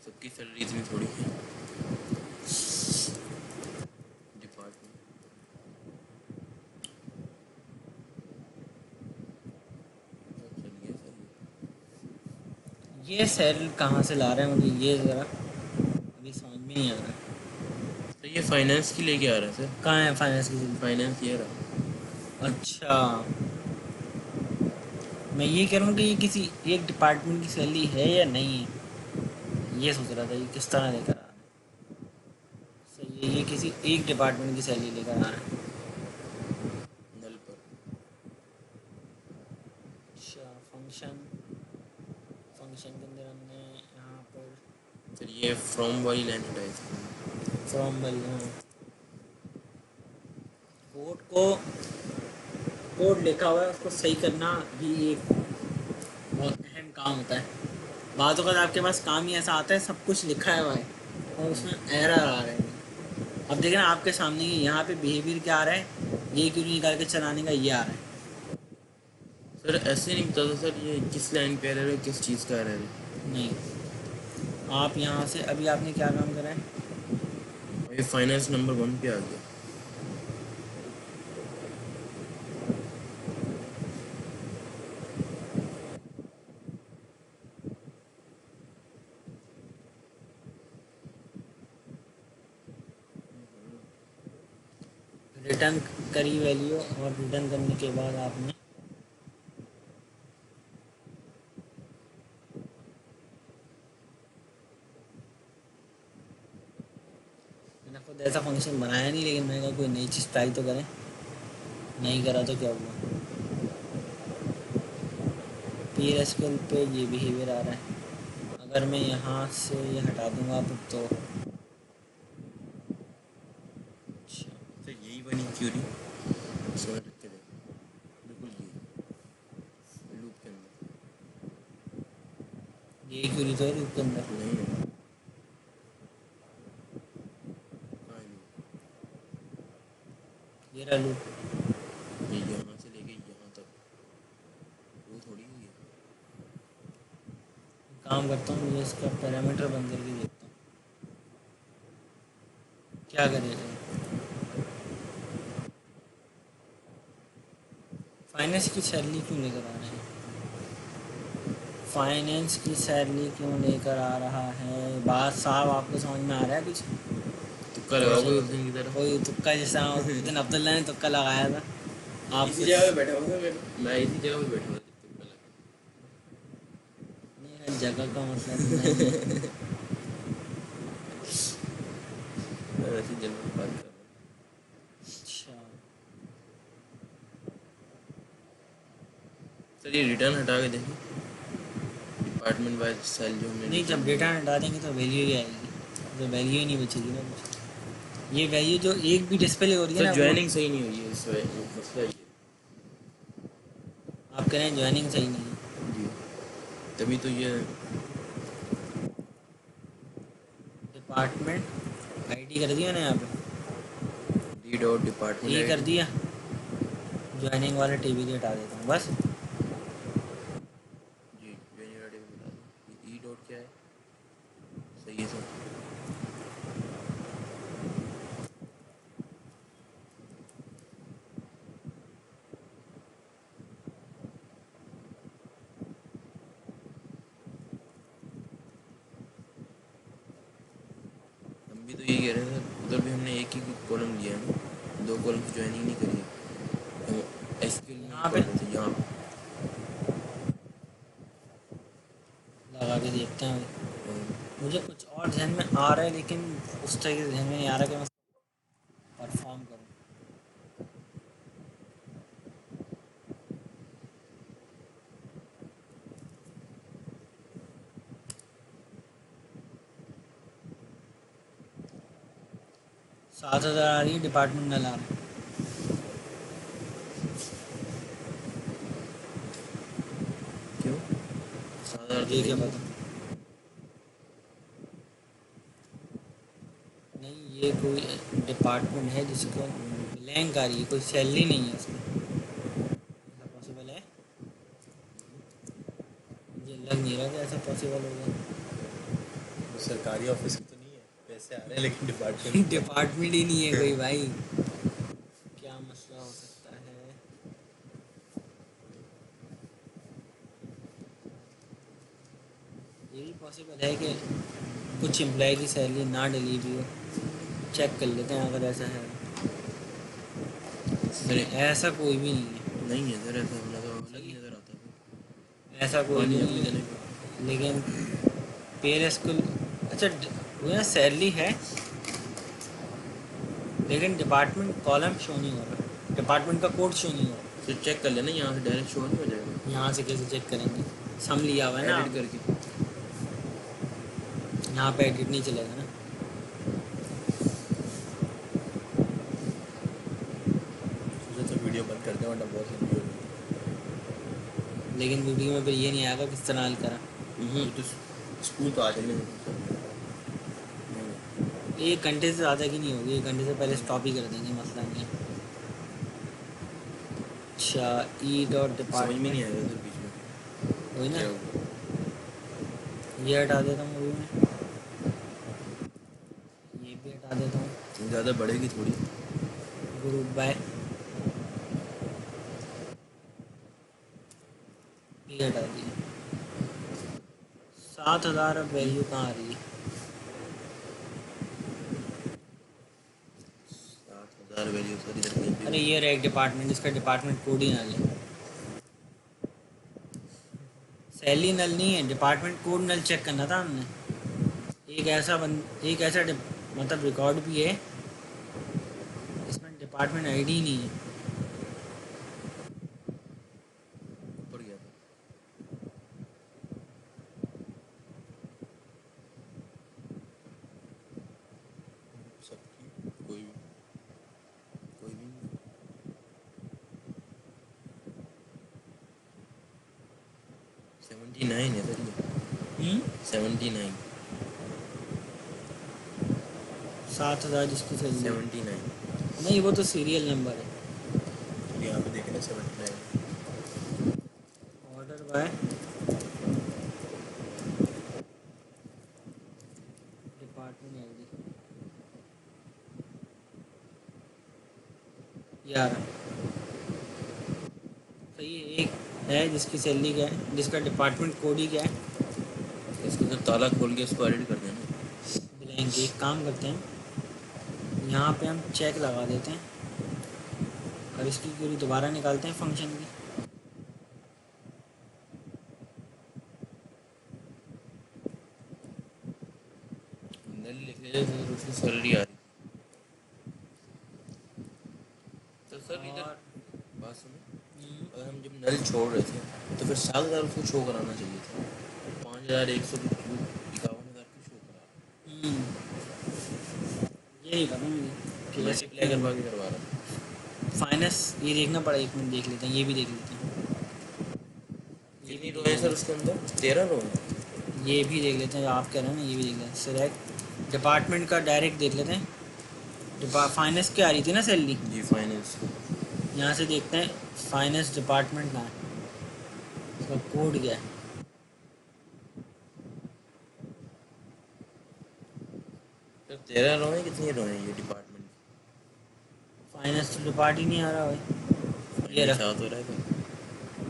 Speaker 2: सबकी सैलरी इतनी थोड़ी है डिपार्टमेंट। चल गया सर।
Speaker 1: ये सेल कहाँ से ला रहे हैं मुझे ये ज़रा अभी समझ में नहीं आ रहा है।
Speaker 2: तो ये फाइनेंस की लेके आ रहा है सर।
Speaker 1: कहाँ है फाइनेंस की सेल?
Speaker 2: फाइनेंस ये रहा।
Speaker 1: अच्छा, मैं ये कह रहा हूँ कि ये किसी एक डिपार्टमेंट की सैलरी है या नहीं है, ये सोच रहा था ये किस तरह लेकर आ रहा है। सही है, ये किसी एक डिपार्टमेंट की सैलरी लेकर आ रहा है।
Speaker 2: नल पर।
Speaker 1: अच्छा, फंक्शन, फंक्शन के अंदर हमने यहाँ पर
Speaker 2: फिर ये फ्रॉम वाली लाइन हटाई थी।
Speaker 1: फ्रॉम वाली, हाँ, कोड को, कोड लिखा हुआ है उसको सही करना भी एक बहुत अहम काम होता है। बात अगर आपके पास काम ही ऐसा आता है, सब कुछ लिखा हुआ है और उसमें एरर आ रहे हैं। अब देखें ना आपके सामने ही यहाँ पे बिहेवियर क्या आ रहा है, ये क्यों नहीं निकाल के चलाने का, ये आ रहा है।
Speaker 2: सर ऐसे नहीं बताता सर ये किस लाइन पे एरर है किस चीज़ का एरर है।
Speaker 1: नहीं, आप यहाँ से अभी आपने क्या काम करा है?
Speaker 2: और ये फाइनेंस नंबर 1 पे आ गया।
Speaker 1: रिटर्न करी वैल्यू और रिटर्न करने के बाद आपने मैंने खुद ऐसा फंक्शन बनाया नहीं, लेकिन मैंने कहा कोई नई चीज़ ट्राई तो करें। नहीं करा तो क्या हुआ? पी एसक्यूएल पे ये बिहेवियर आ रहा है। अगर मैं यहाँ से ये हटा दूंगा तो अच्छा,
Speaker 2: सर यही बनी क्यूरी इसमें रख के देखो बिल्कुल ये लूप के अंदर
Speaker 1: ये क्यों तो है लूप के अंदर?
Speaker 2: नहीं है। कहाँ है लूप?
Speaker 1: ये रहा लूप।
Speaker 2: ये यहाँ से लेके यहाँ तक वो थोड़ी हुई है।
Speaker 1: काम करता हूँ, ये इसका पैरामीटर बंद करके देखता हूँ क्या करेगा। फाइनेंस की सैलरी क्यों लेकर आ रहे हैं? फाइनेंस की सैलरी क्यों लेकर आ रहा है? बात साहब आपको समझ में आ रहा है कुछ?
Speaker 2: तुक्का लगाओ कोई उस दिन की तरह।
Speaker 1: कोई तुक्का, जैसा उस दिन अब्दुल्ला ने तुक्का लगाया था। आप
Speaker 2: इसी जगह पे बैठा हुआ था मैं इसी जगह पे बैठा हुआ था जब तुक्का लगा।
Speaker 1: नहीं है, जगह का मतलब नहीं।
Speaker 2: मैं ऐसी जनरल बात कर रहा हूँ।
Speaker 1: अच्छा,
Speaker 2: सर ये रिटर्न हटा के देखिए डिपार्टमेंट वाइज सेल जो हमने
Speaker 1: नहीं, जब डेटा हटा देंगे तो वैल्यू ही आएगी, तो वैल्यू ही नहीं बचेगी ना कुछ। ये वैल्यू जो एक भी डिस्प्ले हो रही है
Speaker 2: सर
Speaker 1: ना
Speaker 2: ज्वाइनिंग सही नहीं हुई है इस मसला ये
Speaker 1: आप कह रहे हैं ज्वाइनिंग सही नहीं है।
Speaker 2: जी तभी तो ये
Speaker 1: डिपार्टमेंट आईडी कर दिया ना यहाँ पे,
Speaker 2: डी डॉट डिपार्टमेंट
Speaker 1: ये कर
Speaker 2: आईडी
Speaker 1: दिया। ज्वाइनिंग वाला टीवी हटा देता हूँ बस।
Speaker 2: जी ज्वाइनिंग आईडी में बता दो ई डॉट क्या है सही है सर। हम भी तो यही कह रहे हैं सर उधर भी हमने एक ही कॉलम लिया है ना 2 कॉलम की ज्वाइनिंग नहीं करी है। हम एसक्यूएल में
Speaker 1: कहाँ पे?
Speaker 2: थे यहाँ पे।
Speaker 1: लगा के देखते हैं।
Speaker 2: और
Speaker 1: मुझे कुछ और ध्यान में आ रहा है, लेकिन उस तरीके से ध्यान में नहीं आ रहा कि मैं परफॉर्म करूँ। 7,000 आ रही है, डिपार्टमेंट न ला रहे।
Speaker 2: क्यों 7,000 तो
Speaker 1: ये क्या
Speaker 2: नहीं
Speaker 1: पता।
Speaker 2: है।
Speaker 1: नहीं, ये कोई डिपार्टमेंट है जिसको ब्लैंक आ रही है, कोई सैलरी नहीं है उसमें। ऐसा पॉसिबल है? मुझे लग नहीं रहा कि ऐसा पॉसिबल होगा।
Speaker 2: सरकारी ऑफिस की तो नहीं है, पैसे आ रहे हैं लेकिन डिपार्टमेंट
Speaker 1: डिपार्टमेंट ही नहीं है कोई भाई। क्या मसला हो सकता है? ये भी पॉसिबल है कि कुछ एम्प्लॉय की सैलरी ना डली भी हो। चेक कर लेते हैं अगर ऐसा है।
Speaker 2: सर
Speaker 1: नहीं, ऐसा कोई भी नहीं है।
Speaker 2: नहीं है सर, ऐसा वाला तो अलग ही नज़र आता है।
Speaker 1: ऐसा कोई भी
Speaker 2: पानी
Speaker 1: नहीं
Speaker 2: जल्दी देने
Speaker 1: है।
Speaker 2: का।
Speaker 1: लेकिन पेयर स्कूल, अच्छा वो ना सैलरी है, लेकिन डिपार्टमेंट कॉलम शो नहीं हो रहा, डिपार्टमेंट का कोड शो नहीं हो रहा।
Speaker 2: फिर चेक कर लेना, यहाँ से डायरेक्ट शो नहीं हो जाएगा।
Speaker 1: यहाँ से कैसे चेक करेंगे? सम लिया हुआ है ना
Speaker 2: एडिट
Speaker 1: आपने।
Speaker 2: करके।
Speaker 1: यहाँ पे एडिट नहीं चलेगा ना।
Speaker 2: सोचा तो वीडियो बंद कर दे वरना बहुत लंबी हो
Speaker 1: लेकिन वीडियो में फिर ये नहीं आएगा किस तरह हल करा।
Speaker 2: जाएगी। तो स्कूल तो आ जाएंगे।
Speaker 1: 1 घंटे से ज़्यादा की नहीं होगी, 1 घंटे से पहले स्टॉप ही कर देंगे, मसला नहीं है। अच्छा, ई डॉट
Speaker 2: समझ में नहीं
Speaker 1: डिपार्टमेंट,
Speaker 2: आएगा सर बीच में
Speaker 1: वही ना।
Speaker 2: क्या होगा।
Speaker 1: ये हटा देता हूँ अभी मैं, ये भी हटा देता हूँ।
Speaker 2: ज़्यादा बढ़ेगी थोड़ी।
Speaker 1: ग्रुप बाय, ये हटा दिया। 7,000 अब वैल्यू कहाँ आ रही है?
Speaker 2: 7,000 वैल्यू सर इधर कहीं पे
Speaker 1: अरे
Speaker 2: भी
Speaker 1: ये रहा एक डिपार्टमेंट, इसका डिपार्टमेंट कोड ही ना ले। सैलरी नल नहीं है, डिपार्टमेंट कोड नल चेक करना था हमने। एक ऐसा मतलब रिकॉर्ड भी है, इसमें डिपार्टमेंट आईडी नहीं है।
Speaker 2: ऊपर गया था। सबकी कोई भी नहीं। 79 है सर ये। 79
Speaker 1: 7,000 जिसकी सैलरी।
Speaker 2: 79।
Speaker 1: नहीं, वो तो सीरियल नंबर है।
Speaker 2: यहाँ पे देखे ना 79।
Speaker 1: ऑर्डर बाय डिपार्टमेंट आईडी, यार सही है। एक है जिसकी सैलरी क्या है, जिसका डिपार्टमेंट कोड ही क्या है,
Speaker 2: इसको तो ताला खोल के इसको एडिट कर देना।
Speaker 1: ब्लैंक। एक काम करते हैं, यहाँ पे हम चेक लगा देते हैं और इसकी क्वेरी दोबारा निकालते हैं फंक्शन की।
Speaker 2: नल लिख लीजिए सर, उसकी सैलरी आ रही। तो सर इधर
Speaker 1: और
Speaker 2: बात सुनो, अगर हम जब नल छोड़ रहे थे तो फिर 7,000 उसको शो कराना चाहिए था। 5,100 की क्यों 51,000 की शो करा।
Speaker 1: ये नहीं पता मुझे कि ऐसे
Speaker 2: मल्टीप्लाई
Speaker 1: क्यों।
Speaker 2: करवा के करवा रहा था।
Speaker 1: फाइनेंस ये देखना पड़ा, एक मिनट देख लेते हैं, ये भी देख लेते हैं। ये
Speaker 2: कितनी
Speaker 1: भी
Speaker 2: रो
Speaker 1: देख
Speaker 2: है सर
Speaker 1: लेते
Speaker 2: उसके अंदर? 13 रो है।
Speaker 1: हैं, ये भी देख लेते हैं, जो आप कह रहे हैं ना, ये भी देख लेते हैं। सिलेक्ट डिपार्टमेंट का डायरेक्ट देख लेते हैं। फाइनेंस की आ रही थी ना सैलरी,
Speaker 2: जी फाइनेंस।
Speaker 1: यहाँ से देखते हैं फाइनेंस डिपार्टमेंट कहाँ है, इसका कोड क्या है।
Speaker 2: सर 13 रो है, कितनी रो है ये डिपार्टमेंट?
Speaker 1: फाइनेंस डिपार्ट ही नहीं आ रहा भाई। ये
Speaker 2: फाइनेंस
Speaker 1: रहा,
Speaker 2: आ तो रहा है पर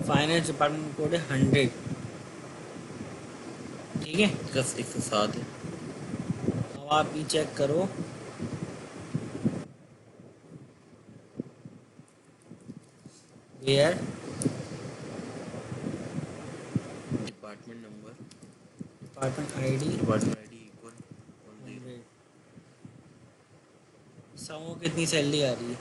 Speaker 1: फाइनेंस डिपार्टमेंट कोड है 100। ठीक है,
Speaker 2: इसका 107 है।
Speaker 1: अब आप ये चेक करो, where
Speaker 2: department number,
Speaker 1: department ID
Speaker 2: department ID equal 10।
Speaker 1: 100 को कितनी सैलरी आ रही है?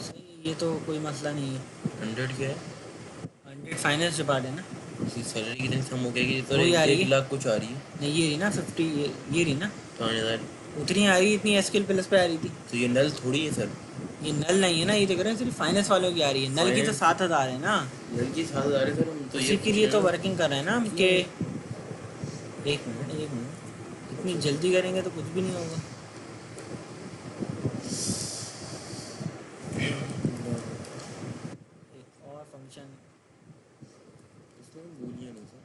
Speaker 1: सही है, ये तो कोई मसला नहीं है।
Speaker 2: 100 क्या है?
Speaker 1: 100 फाइनेंस डिपार्ट है ना,
Speaker 2: इसकी सैलरी कितनी कम हो गई? तो
Speaker 1: वही आ रही
Speaker 2: 1
Speaker 1: है।
Speaker 2: लाख कुछ आ रही है।
Speaker 1: नहीं ये रही ना 50, ये रही ना,
Speaker 2: 5,000।
Speaker 1: उतनी आ रही, इतनी एसक्यूएल प्लस पे आ रही थी।
Speaker 2: तो ये नल थोड़ी है सर।
Speaker 1: ये नल नहीं है ना, ये देख रहे हैं सिर्फ फाइनेंस वालों की आ रही है, नल की तो
Speaker 2: फाइनेंस
Speaker 1: 7,000 है ना।
Speaker 2: नल की 7,000 है सर, हम तो ये
Speaker 1: उसी के
Speaker 2: पूछ
Speaker 1: लिए
Speaker 2: रहे
Speaker 1: तो
Speaker 2: हैं ना।
Speaker 1: वर्किंग कर रहे हैं ना हम के। एक मिनट एक मिनट, इतनी जल्दी करेंगे तो कुछ भी नहीं होगा। एक और फंक्शन,
Speaker 2: इसको हम भूलिए नहीं सर।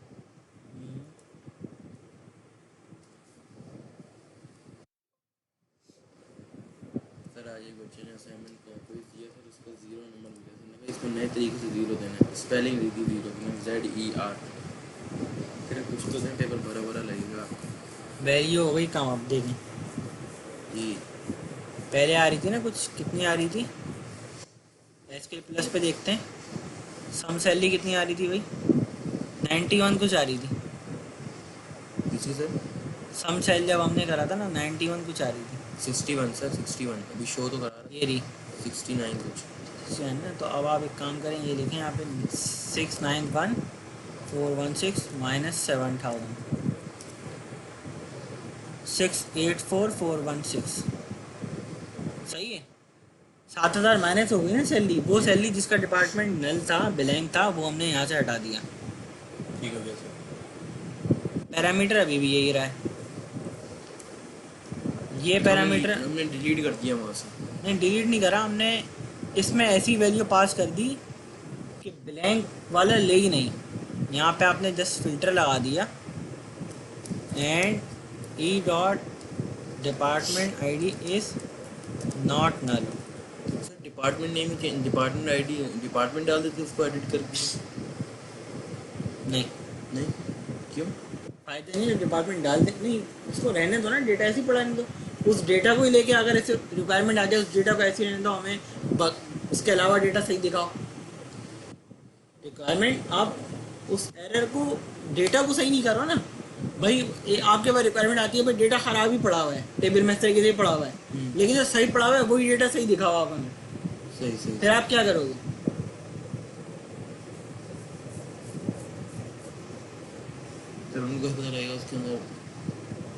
Speaker 2: सर आज एक बच्चे ने असाइनमेंट का क्विज दिया सर, उसका 0 नंबर मिला सर। मैंने कहा इसको नए तरीके से 0 देना है, स्पेलिंग दी थी 0 की, ZER। फिर कुछ तो दिन पेपर भरा भरा लगेगा आपको।
Speaker 1: वैल्यू हो गई कम, अब देखें।
Speaker 2: जी
Speaker 1: पहले आ रही थी ना कुछ, कितनी आ रही थी? एसक्यूएल प्लस पे देखते हैं, सम सैलरी कितनी आ रही थी भाई? 91 कुछ आ रही थी।
Speaker 2: किसी सर
Speaker 1: सम सैलरी जब हमने करा था ना 91 कुछ आ रही थी।
Speaker 2: 61 सर, 61 अभी शो तो करा रहा
Speaker 1: ये रही
Speaker 2: है 69 कुछ।
Speaker 1: है ना, तो अब आप एक काम करें, ये लिखें यहाँ पे 691,416 माइनस 7,000, 684,416। सही है, 7,000 माइनस हो गई ना सैलरी। वो सैलरी जिसका डिपार्टमेंट नल था, ब्लैंक था, वो हमने यहाँ से हटा दिया।
Speaker 2: ठीक हो गया सर।
Speaker 1: पैरामीटर अभी भी यही रहा है, ये
Speaker 2: तो
Speaker 1: पैरामीटर
Speaker 2: हमने डिलीट कर दिया वहाँ से।
Speaker 1: नहीं, डिलीट नहीं करा हमने, इसमें ऐसी वैल्यू पास कर दी कि ब्लैंक वाला ले ही नहीं। यहाँ पे आपने जस्ट फिल्टर लगा दिया, and E dot department ID is not null.
Speaker 2: Sir department name ही, डिपार्टमेंट आईडी, डिपार्टमेंट डाल देते उसको एडिट करके।
Speaker 1: नहीं,
Speaker 2: नहीं क्यों?
Speaker 1: फायदा नहीं है, डिपार्टमेंट डाल दे, नहीं इसको रहने दो ना, डेटा ऐसे ही पढ़ाने दो। उस डेटा को ही लेके अगर ऐसे रिक्वायरमेंट आ जाए, उस डेटा को ऐसे ही रहने दो, हमें उसके अलावा डेटा सही दिखाओ। रिक्वायरमेंट आप उस एरर को, डेटा को सही नहीं करो ना भाई। आपके पास रिक्वायरमेंट आती है भाई, डेटा खराब ही पड़ा हुआ है, टेबल में इस तरीके से ही पड़ा हुआ है, लेकिन जो सही पड़ा हुआ है वही डेटा सही दिखाओ आप हमें।
Speaker 2: सही सही।
Speaker 1: फिर आप क्या करोगे?
Speaker 2: फिर उनको पता रहेगा उसके अंदर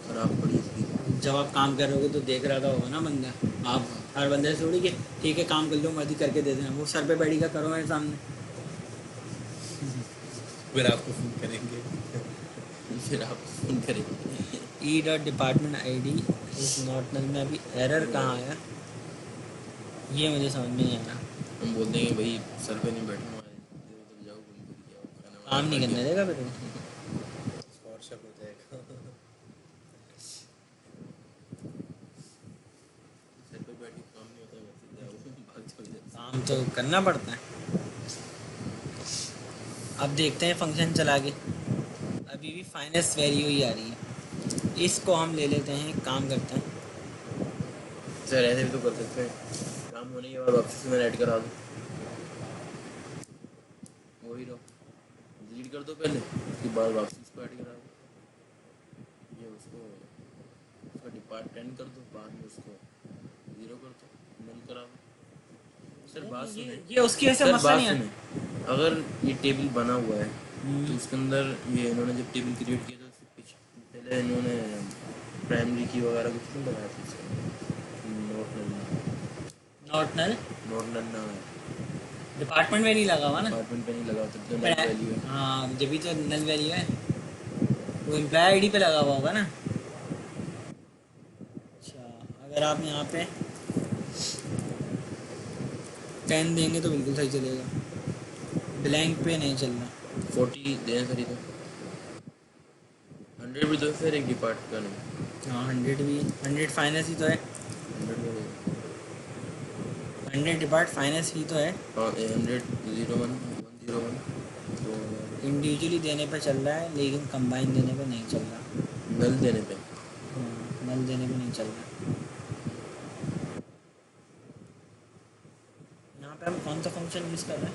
Speaker 2: खराब पड़ी थी।
Speaker 1: जब आप काम कर रहे होगे तो देख रहा था होगा ना बंदा, आप हर बंदे से थोड़ी कि ठीक है काम कर लो, मर्जी करके दे देना। वो सर पे बैठेगा, करो मेरे सामने,
Speaker 2: फिर आपको फोन करेंगे। फिर आपको फोन करेंगे।
Speaker 1: E dot department I D is not null में अभी एरर कहाँ आया, ये मुझे समझ में नहीं आया।
Speaker 2: हम बोल देंगे भाई सर पे नहीं बैठना, इधर उधर जाओ, घूम फिर के आओ, खाना वाना
Speaker 1: काम नहीं
Speaker 2: खा के
Speaker 1: करने
Speaker 2: आओ।
Speaker 1: देगा फिर वो।
Speaker 2: और शक हो जाएगा। सर पे बैठ के काम नहीं होता, वैसे जाओ भाग जाओ इधर से।
Speaker 1: काम तो करना पड़ता है। अब देखते हैं फंक्शन चला के, अभी भी फाइनेंस वैल्यू ही आ रही है। इसको हम ले लेते हैं, काम करते हैं।
Speaker 2: सर ऐसे भी तो कर सकते हैं, काम होने के बाद वापस से मैं ऐड करा दूँ। वही रहो, डिलीट कर दो पहले, उसके बाद वापस इसको ऐड करा दो। ये उसको उसका डिपार्टमेंट कर दो, बाद में उसको 0 कर दो, नल करा दो। सर बात सुने,
Speaker 1: ये उसकी वजह से
Speaker 2: सर
Speaker 1: मसला
Speaker 2: बात
Speaker 1: नहीं है।
Speaker 2: सुने, अगर ये टेबल बना हुआ है तो उसके अंदर ये इन्होंने जब टेबल क्रिएट किया था उससे पहले इन्होंने प्राइमरी की वगैरह कुछ नहीं लगाया था इसका।
Speaker 1: नॉट नल
Speaker 2: नॉट नल ना है,
Speaker 1: डिपार्टमेंट में नहीं लगा हुआ ना,
Speaker 2: डिपार्टमेंट पे नहीं लगा, तब तो नल वैल्यू है।
Speaker 1: हाँ जब भी तो नल वैल्यू है, वो एम्प्लॉय आईडी पे लगा हुआ होगा ना। अच्छा, अगर आप यहाँ पे 10 देंगे तो बिल्कुल सही चलेगा, ब्लैंक पे नहीं चल रहा।
Speaker 2: 40 देना सर, ये तो 100 भी तो फिर एक डिपार्ट का नहीं।
Speaker 1: हाँ 100 भी, 100 फाइनेंस ही तो है,
Speaker 2: 100 में
Speaker 1: 100 डिपार्ट फाइनेंस ही तो है।
Speaker 2: हाँ 100 01 101 तो
Speaker 1: इंडिविजुअली देने पे चल रहा है, लेकिन कंबाइन देने पे नहीं चल रहा।
Speaker 2: नल देने पे।
Speaker 1: नल देने पे नहीं चल रहा। यहाँ पे हम कौन सा फंक्शन यूज़ कर रहे हैं?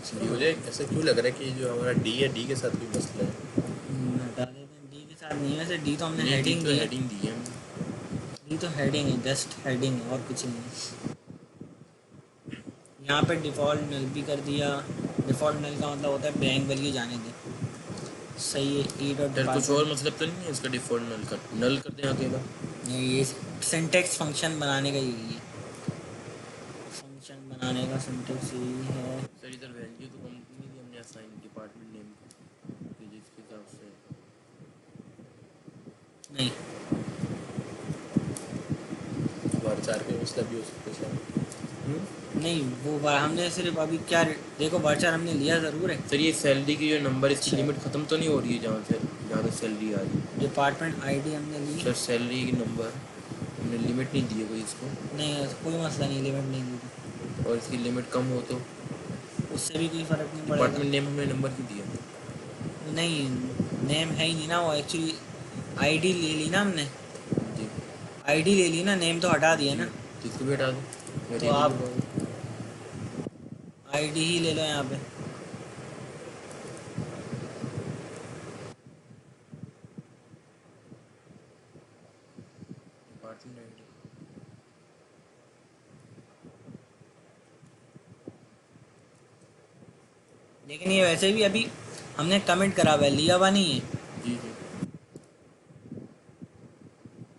Speaker 2: जी मुझे ऐसा क्यों लग रहा है कि जो हमारा डी है, डी के साथ कोई मसला है।
Speaker 1: हटा देते हैं, डी के साथ नहीं है वैसे, डी तो हमने
Speaker 2: नहीं डी
Speaker 1: हेडिंग
Speaker 2: तो
Speaker 1: दी है।
Speaker 2: हेडिंग दी है हमने।
Speaker 1: डी तो हेडिंग है, जस्ट हेडिंग है और कुछ नहीं है। यहाँ पे डिफ़ॉल्ट नल भी कर दिया। डिफ़ॉल्ट नल का मतलब होता है ब्लैंक वैल्यू जाने दें। सही है। ई डॉट
Speaker 2: यार कुछ और
Speaker 1: डिपार्टमेंट,
Speaker 2: मतलब तो नहीं है इसका, डिफ़ॉल्ट नल कर दें अकेला।
Speaker 1: ये सिंटेक्स फंक्शन बनाने का यही है। फंक्शन बनाने का सिंटेक्स यही है।
Speaker 2: सर इधर वैल्यू तो कंपनी की हमने असाइन डिपार्टमेंट नेम की, जिसके हिसाब से
Speaker 1: नहीं,
Speaker 2: वर्चार का मसला भी हो सकता है शायद।
Speaker 1: नहीं वो हमने सिर्फ अभी क्या, देखो वर्चर हमने लिया ज़रूर है।
Speaker 2: सर ये सैलरी की जो नंबर, इसकी
Speaker 1: अच्छा,
Speaker 2: लिमिट ख़त्म तो नहीं हो रही है जहाँ से सैलरी आ रही है।
Speaker 1: डिपार्टमेंट आईडी हमने ली।
Speaker 2: सर सैलरी की नंबर हमने लिमिट नहीं दी है कोई इसको,
Speaker 1: नहीं, कोई मसला नहीं, लिमिट नहीं दी
Speaker 2: और इसकी लिमिट कम हो तो
Speaker 1: तो उससे भी कोई फ़र्क नहीं पड़ेगा।
Speaker 2: डिपार्टमेंट नेम हमने नंबर क्यों दिया।
Speaker 1: नहीं, नेम है ही नहीं ना वो, एक्चुअली आईडी ले ली ना हमने।
Speaker 2: जी
Speaker 1: आईडी ले ली ना, नेम तो हटा दिया
Speaker 2: जी,
Speaker 1: ना।
Speaker 2: तो इसको भी हटा दो,
Speaker 1: तो
Speaker 2: वेरिएबल
Speaker 1: आप
Speaker 2: लगाओ।
Speaker 1: आईडी ही ले लो यहाँ पे।
Speaker 2: डिपार्टमेंट आईडी
Speaker 1: लेकिन ये वैसे भी अभी हमने कमेंट करा हुआ है, लिया हुआ नहीं है।
Speaker 2: जी जी।
Speaker 1: ये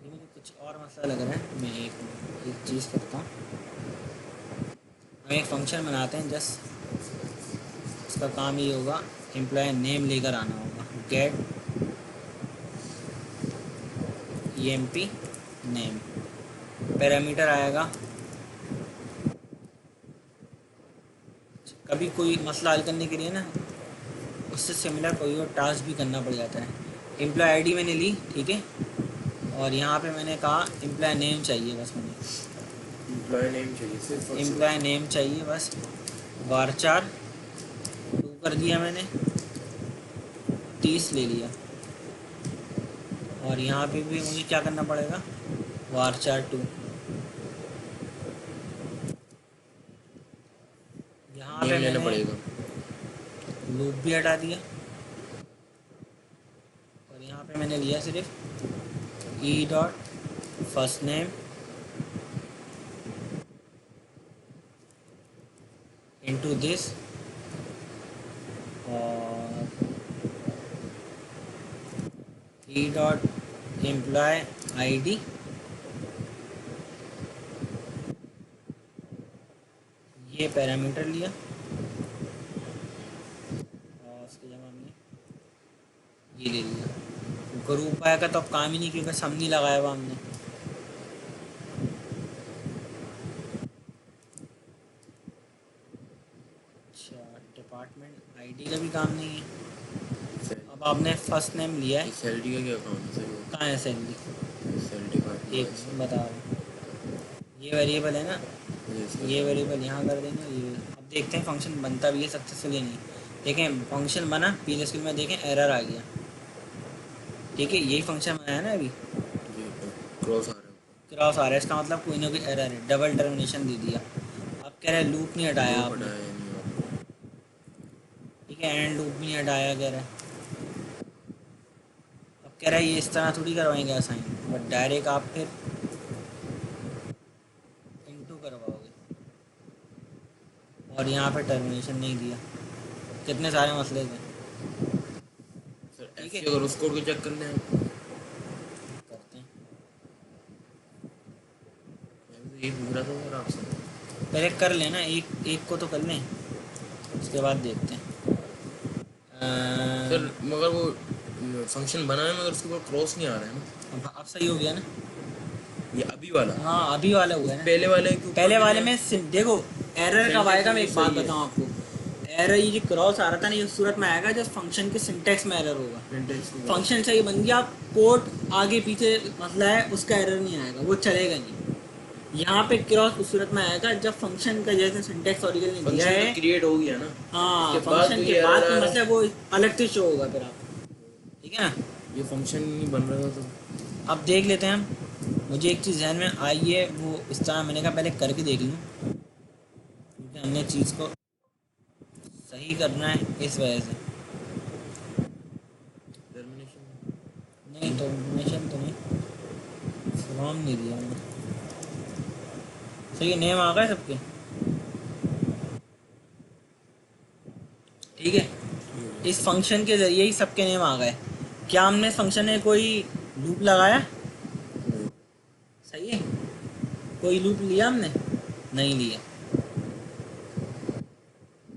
Speaker 1: मुझे कुछ और मसला लग रहा है। मैं एक चीज़ करता हूँ, हम एक फंक्शन बनाते हैं जस्ट। उसका काम ये होगा, एम्प्लॉय नेम लेकर आना होगा। गेट emp नेम, पैरामीटर आएगा। कभी कोई मसला हल करने के लिए ना उससे सिमिलर कोई और टास्क भी करना पड़ जाता है। एम्प्लॉय आईडी मैंने ली, ठीक है, और यहाँ पे मैंने कहा एम्प्लॉय नेम चाहिए बस मुझे।
Speaker 2: एम्प्लॉय नेम चाहिए सिर्फ और सिर्फ।
Speaker 1: एम्प्लॉय नेम चाहिए बस। varchar 2 कर दिया मैंने, 30 ले लिया। और यहाँ पे भी मुझे क्या करना पड़ेगा, varchar 2। यहाँ पे
Speaker 2: नेम लेना
Speaker 1: मैंने
Speaker 2: पड़ेगा।
Speaker 1: लूप भी हटा दिया, और यहाँ पे मैंने लिया सिर्फ E dot first name into this, और ई डॉट एम्प्लॉय आईडी, ये पैरामीटर लिया, और उसके जगह हमने ये ले लिया। ग्रुप आएगा तो अब काम ही नहीं, क्योंकि सम नहीं लगाया हुआ हमने। अच्छा, डिपार्टमेंट आईडी का भी काम नहीं है। अब आपने फर्स्ट नेम लिया है,
Speaker 2: सैलरी का क्या काम है सर वो?
Speaker 1: कहाँ है सैलरी,
Speaker 2: सैलरी का
Speaker 1: एक बता रहा हूँ। ये वेरिएबल है ना, ये वेरिएबल यहाँ कर देंगे। ये अब देखते हैं फंक्शन बनता भी है सक्सेसफुल या नहीं। देखें फंक्शन बना, पीले स्कूल में देखें एरर आ गया। ठीक है, यही फंक्शन बनाया ना अभी,
Speaker 2: क्रॉस आ रहा है।
Speaker 1: क्रॉस आ रहा है, इसका मतलब कोई ना कोई एरर है, डबल टर्मिनेशन दे दिया। अब कह रहा है लूप नहीं हटाया
Speaker 2: लूप
Speaker 1: आपने,
Speaker 2: हटाया नहीं आपने।
Speaker 1: ठीक है, एंड लूप भी नहीं हटाया कह रहा है। अब कह रहा है ये इस तरह थोड़ी करवाएंगे असाइन, बट डायरेक्ट आप फिर इनटू करवाओगे, और यहाँ पे टर्मिनेशन नहीं दिया। कितने सारे मसले थे।
Speaker 2: सर
Speaker 1: ठीक
Speaker 2: ऐसे
Speaker 1: है,
Speaker 2: अगर उस कोड को चेक करने हैं
Speaker 1: करते हैं।
Speaker 2: मैं तो यही पूछ रहा था सर आपसे।
Speaker 1: पहले कर लेना, एक एक को तो कर लें, उसके बाद देखते हैं।
Speaker 2: सर मगर वो फंक्शन बना है मगर उसके ऊपर क्रॉस नहीं आ रहा है ना।
Speaker 1: अब सही हो गया ना।
Speaker 2: ये अभी वाला,
Speaker 1: हाँ अभी वाला हुआ है ना।
Speaker 2: पहले वाले के ऊपर
Speaker 1: पहले वाले
Speaker 2: मैंने-
Speaker 1: में देखो एरर कब आएगा, मैं एक बात
Speaker 2: सही है।
Speaker 1: बताऊँ आपको। एरर ये जो क्रॉस आ रहा था ना, ये सूरत में आएगा जब फंक्शन के सिंटेक्स में एरर होगा।
Speaker 2: Syntax को-
Speaker 1: फंक्शन सही बन गया, कोड आगे पीछे मसला है, उसका एरर नहीं आएगा, वो चलेगा नहीं। यहाँ पे क्रॉस उस सूरत में आएगा जब फंक्शन का जैसे सिंटेक्स ओरिजिनल ने दिया
Speaker 2: फंक्शन
Speaker 1: है।
Speaker 2: तो क्रिएट हो गया ना।
Speaker 1: हाँ,
Speaker 2: उसके बाद
Speaker 1: फंक्शन
Speaker 2: कोई
Speaker 1: के बाद
Speaker 2: error
Speaker 1: में
Speaker 2: आ रहा
Speaker 1: मसला वो अलग से शो होगा फिर आप, ठीक है ना।
Speaker 2: ये फंक्शन नहीं बन रहा था तो
Speaker 1: अब देख लेते हैं हम। मुझे एक चीज़ ध्यान में आई है, वो इस तरह मैंने कहा पहले करके देख लूँ, क्योंकि हमने चीज़ को सही करना है इस वजह से।
Speaker 2: टर्मिनेशन
Speaker 1: नहीं टर्मिनेशन तो नहीं, फ्रॉम नहीं दिया मैंने। सही है, नेम आ गए सबके, ठीक है। इस फंक्शन के ज़रिए ही सबके नेम आ गए। क्या हमने फंक्शन में कोई लूप लगाया? सही है, कोई लूप लिया हमने? नहीं लिया।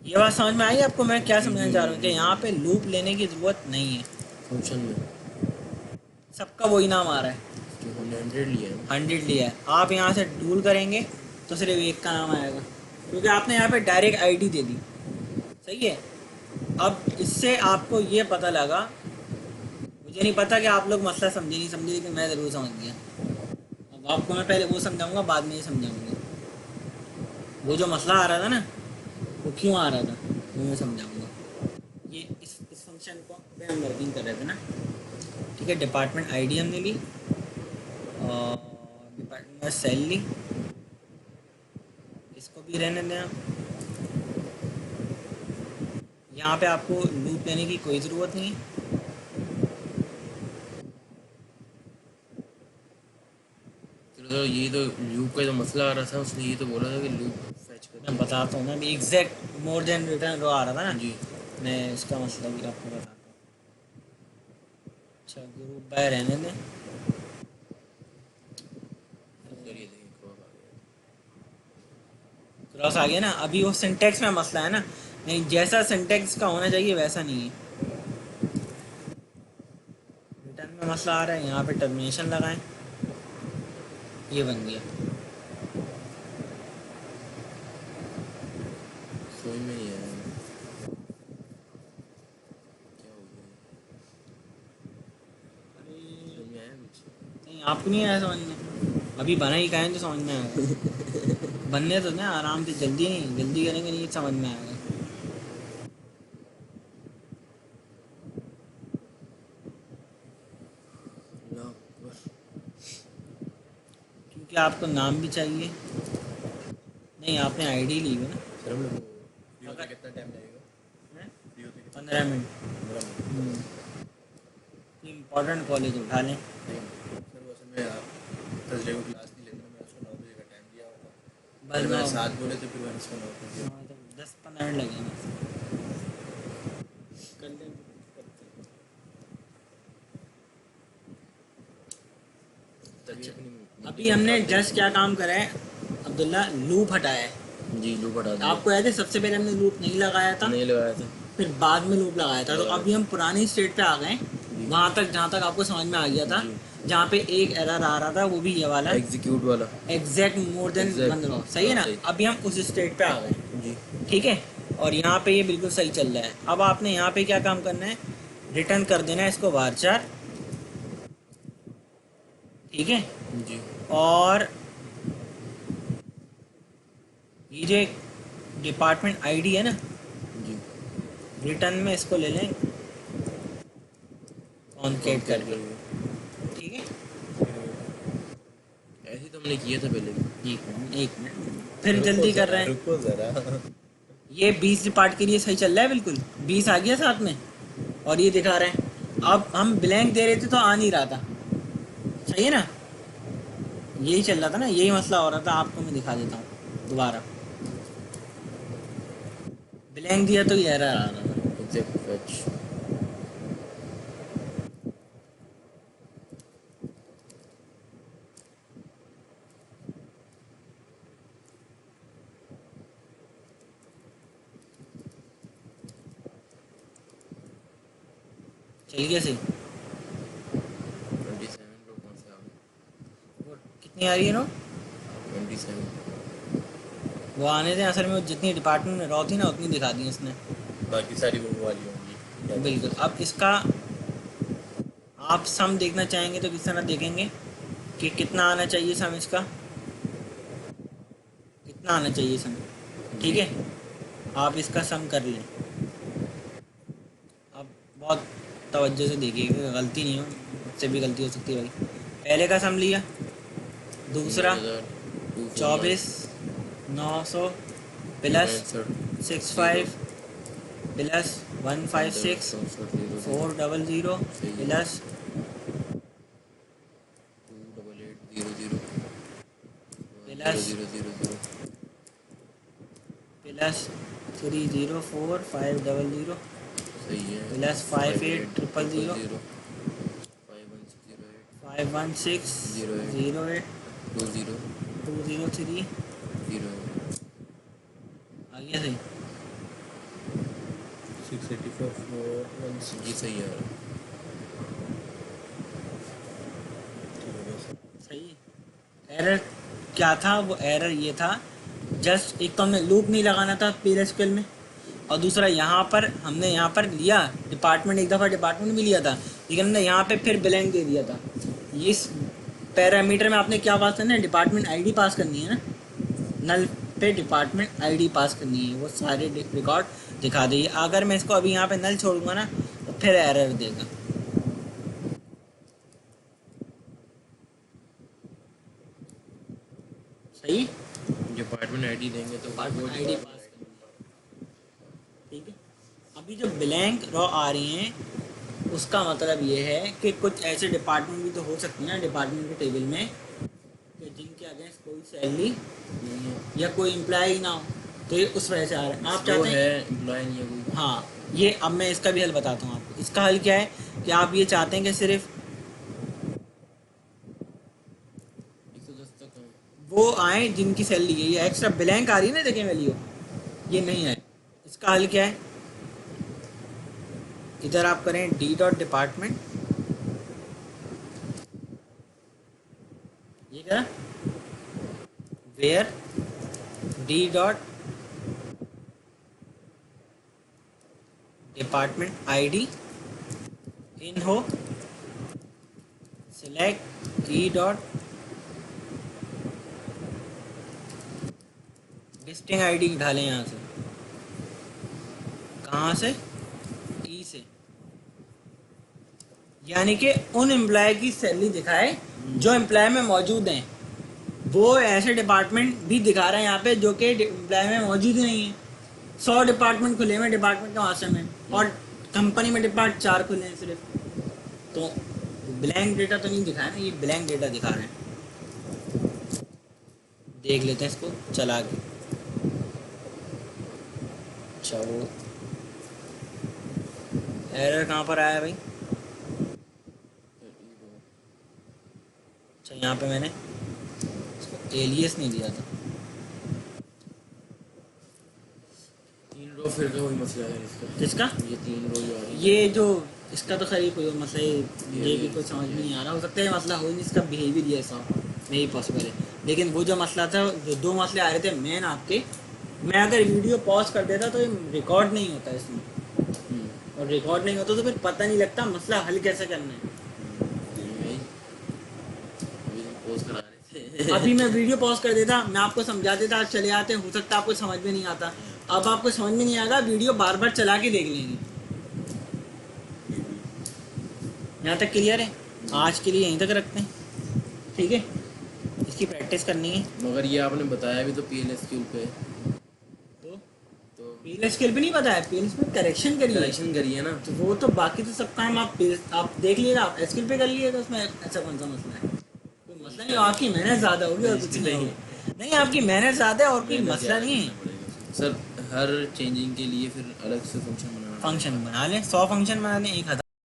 Speaker 1: ये बात समझ में आई आपको मैं क्या समझाना चाह रहा हूँ कि यहाँ पे लूप लेने की ज़रूरत नहीं है,
Speaker 2: फंक्शन में
Speaker 1: सबका वही नाम आ रहा है।
Speaker 2: जो हमने 100 लिया है
Speaker 1: 100 लिया है, आप यहाँ से डूल करेंगे तो सिर्फ एक का नाम आएगा, क्योंकि आपने यहाँ पे डायरेक्ट आईडी दे दी। सही है। अब इससे आपको ये पता लगा, मुझे नहीं पता कि आप लोग मसला समझे नहीं समझे, लेकिन मैं ज़रूर समझ गया। अब आपको मैं पहले वो समझाऊंगा, बाद में ये समझाऊंगा। वो जो मसला आ रहा था ना, वो क्यों आ रहा था वो मैं समझाऊंगा। ये इस फंक्शन को पे हम वर्किंग कर रहे थे ना, ठीक है। डिपार्टमेंट आईडी हमने ली और डिपार्टमेंट में सेल ली, इसको भी रहने दें आप। यहाँ पे आपको लूप लेने की कोई ज़रूरत नहीं है।
Speaker 2: तो ये तो लूप का जो मसला आ रहा था उसने ये तो बोला था कि लूप फैच कर
Speaker 1: मैं बताता हूँ ना, अभी एग्जैक्ट मोर देन रिटर्न रो आ रहा था ना,
Speaker 2: जी
Speaker 1: मैं इसका मतलब भी आपको बताता हूँ। अच्छा ग्रुप बाय रहने दें।
Speaker 2: करिए देखिए क्रॉस आ गया
Speaker 1: क्रॉस आ गया ना, अभी वो सिंटेक्स में मसला है ना, नहीं जैसा सिंटेक्स का होना चाहिए वैसा नहीं है। रिटर्न में मसला आ रहा है, यहाँ पे टर्मिनेशन लगाएं, ये बन गया।
Speaker 2: समझ में नहीं आया क्या हो गया समझ में आया कुछ
Speaker 1: नहीं आपको नहीं आया समझ में, अभी बना ही कहें तो समझ में आएगा। बनने तो ना आराम से, जल्दी नहीं, जल्दी करेंगे नहीं समझ में आएगा।
Speaker 2: अल्लाह अकबर
Speaker 1: क्योंकि आपको नाम भी चाहिए। नहीं आपने आईडी ली है ना।
Speaker 2: सर हम लोग फ्री होते कितना टाइम लगेगा
Speaker 1: हैं?
Speaker 2: फ्री होते कितना
Speaker 1: 15 मिनट।
Speaker 2: 15 मिनट
Speaker 1: इम्पोर्टेंट कॉलेज उठा लें।
Speaker 2: सर वो असल में आप थर्सडे को क्लास नहीं लेते ना मैंने उसको 9 बजे का टाइम दिया हुआ था
Speaker 1: बस
Speaker 2: पहले मैंने
Speaker 1: 9
Speaker 2: 7 बोले तो फिर मैंने उसको 9 कर दिया
Speaker 1: 10-15 मिनट लगेंगे कर लें।
Speaker 2: तभी अपनी
Speaker 1: अभी हमने जस्ट क्या काम करा है अब्दुल्ला, लूप हटाया है।
Speaker 2: जी लूप हटा दिया
Speaker 1: आपको याद है सबसे पहले हमने लूप नहीं लगाया था,
Speaker 2: नहीं लगाया था
Speaker 1: फिर बाद में लूप लगाया था। तो अभी हम पुरानी स्टेट पे आ गए, वहाँ तक जहाँ तक आपको समझ में आ गया था, जहाँ पे एक एरर आ रहा था, वो भी ये वाला
Speaker 2: एग्जीक्यूट वाला
Speaker 1: एग्जैक्ट मोर देन
Speaker 2: Exact,
Speaker 1: 1 रो। सही है ना,
Speaker 2: सही।
Speaker 1: अभी हम उस स्टेट पे आ गए,
Speaker 2: जी
Speaker 1: ठीक है। और यहाँ पे ये बिल्कुल सही चल रहा है। अब आपने यहाँ पे क्या काम करना है, रिटर्न कर देना है इसको varchar, ठीक है।
Speaker 2: जी
Speaker 1: और ये जो डिपार्टमेंट आईडी है ना,
Speaker 2: जी
Speaker 1: रिटर्न में इसको ले लें कॉन्केट करके, ठीक है।
Speaker 2: ऐसे ही तो हमने किया था पहले भी
Speaker 1: एक मिनट फिर जल्दी कर रहे हैं।
Speaker 2: रुको जरा
Speaker 1: ये 20 पार्ट के लिए सही चल रहा है, बिल्कुल 20 आ गया साथ में, और ये दिखा रहे हैं। अब हम ब्लैंक दे रहे थे तो आ नहीं रहा था, सही है ना, यही चल रहा था ना, यही मसला हो रहा था। आपको मैं दिखा देता हूँ दोबारा, ब्लैंक दिया तो ये एरर आ रहा था।
Speaker 2: एग्जैक्ट फैच
Speaker 1: चल गया सही।
Speaker 2: 27 को कौन से आ गए
Speaker 1: वो कितनी आ रही है नो,
Speaker 2: 27
Speaker 1: वो आने दें। असल में वो जितनी डिपार्टमेंट में रॉ थी ना उतनी दिखा दी इसने,
Speaker 2: बाकी सारी वो वाली होंगी
Speaker 1: बिल्कुल। अब इसका आप सम देखना चाहेंगे तो किस तरह देखेंगे कि कितना आना चाहिए सम, इसका कितना आना चाहिए सम, ठीक है। आप इसका सम कर लें। अब बहुत तवज्जो से देखिएगा, गलती नहीं हो, मुझसे भी गलती हो सकती है भाई। पहले का सम लिया, दूसरा 24,900 plus 65 plus 156 400 plus
Speaker 2: 28800
Speaker 1: plus
Speaker 2: 0000
Speaker 1: plus 304500
Speaker 2: सही है
Speaker 1: प्लस 58000
Speaker 2: 51608
Speaker 1: 51608 203 आ गया सही
Speaker 2: 684 जी सही है
Speaker 1: सही एरर क्या था? वो एरर ये था, जस्ट एक तो हमने लूप नहीं लगाना था PLSQL में, और दूसरा यहाँ पर हमने यहाँ पर लिया डिपार्टमेंट, एक दफ़ा डिपार्टमेंट भी लिया था, लेकिन हमने यहाँ पे फिर ब्लैंक दे दिया था। इस पैरामीटर में आपने क्या पास करना है? डिपार्टमेंट आईडी पास करनी है ना, नल पे डिपार्टमेंट आईडी पास करनी है, वो सारे रिकॉर्ड दिखा देगी। अगर मैं इसको अभी यहाँ पे नल छोड़ूंगा ना तो फिर एरर देगा। सही,
Speaker 2: डिपार्टमेंट आईडी देंगे तो
Speaker 1: डिपार्टमेंट आईडी पास करनी है, ठीक है। अभी जो ब्लैंक रॉ आ रही हैं उसका मतलब ये है कि कुछ ऐसे डिपार्टमेंट भी तो हो सकते हैं ना डिपार्टमेंट के टेबल में कि जिनके अगेंस्ट कोई सैलरी या कोई एम्प्लॉय ना हो, तो ये उस वजह से आ रहा है। आप चाहते हैं
Speaker 2: एम्प्लॉय नहीं है कोई
Speaker 1: हाँ, ये अब मैं इसका भी हल बताता हूँ आपको। इसका हल क्या है कि आप ये चाहते हैं कि सिर्फ
Speaker 2: 110 तक है
Speaker 1: वो आए जिनकी सैलरी है, ये एक्स्ट्रा ब्लैंक आ रही है ना देखें वैल्यू, ये नहीं है। इसका हल क्या है? इधर आप करें d.department, ये क्या वेयर d.department id इन हो select e dot distinct ID ढालें यहाँ से, कहाँ से? ई से, यानी कि उन एम्प्लॉय की सैलरी दिखाए जो एम्प्लॉय में मौजूद हैं। वो ऐसे डिपार्टमेंट भी दिखा रहे हैं यहाँ पे जो कि एम्प्लॉय में मौजूद नहीं है। 100 डिपार्टमेंट खुले हैं डिपार्टमेंट के मास्टर में, और कंपनी में डिपार्ट 4 खुले हैं सिर्फ, तो ब्लैंक डेटा तो नहीं दिखाया ना, ये ब्लैंक डेटा दिखा रहे हैं। देख लेते हैं इसको चला के। अच्छा, वो एरर कहाँ पर आया भाई? अच्छा, यहाँ पे मैंने इसको एलियस नहीं दिया था।
Speaker 2: 3 रो फिर का वही मसला है इसका।
Speaker 1: किसका?
Speaker 2: ये 3 रो जो आ रही है
Speaker 1: ये जो इसका तो खैर कोई मसला ये भी कोई समझ में नहीं आ रहा। हो सकता है ये मसला हो नहीं, इसका बिहेवियर ये ऐसा नहीं पॉसिबल है। लेकिन वो जो मसला था, जो 2 मसले आ रहे थे मेन आपके, मैं अगर वीडियो पॉज कर देता तो ये रिकॉर्ड नहीं होता इसमें, और रिकॉर्ड नहीं होता तो फिर पता नहीं लगता मसला हल कैसे करना है।
Speaker 2: पोस्ट करा रहे थे
Speaker 1: अभी मैं वीडियो पॉज कर देता, मैं आपको समझा देता, आज चले आते, हो सकता है आपको समझ में नहीं आता। अब आपको समझ में नहीं आएगा, वीडियो बार बार चला के देख लेंगे। यहाँ तक क्लियर है? आज के लिए यहीं तक रखते हैं, ठीक है। इसकी प्रैक्टिस करनी है।
Speaker 2: मगर ये आपने बताया भी तो PLSQL पे, तो
Speaker 1: PLSQL पे नहीं पता है, PLSQL करेक्शन
Speaker 2: करिए ना,
Speaker 1: तो वो तो बाकी तो सब काम आप देख लीजिएगा, आप SQL पे कर लीजिएगा, उसमें ऐसा कौन सा मसला है? कोई मसला नहीं, आपकी मेहनत ज़्यादा होगी और कुछ नहीं होगी। नहीं, आपकी मेहनत ज़्यादा है और कोई मसला नहीं है।
Speaker 2: सर हर चेंजिंग के लिए फिर अलग से फंक्शन बनाना
Speaker 1: फंक्शन बना लें, 100 फंक्शन बना लें, 1000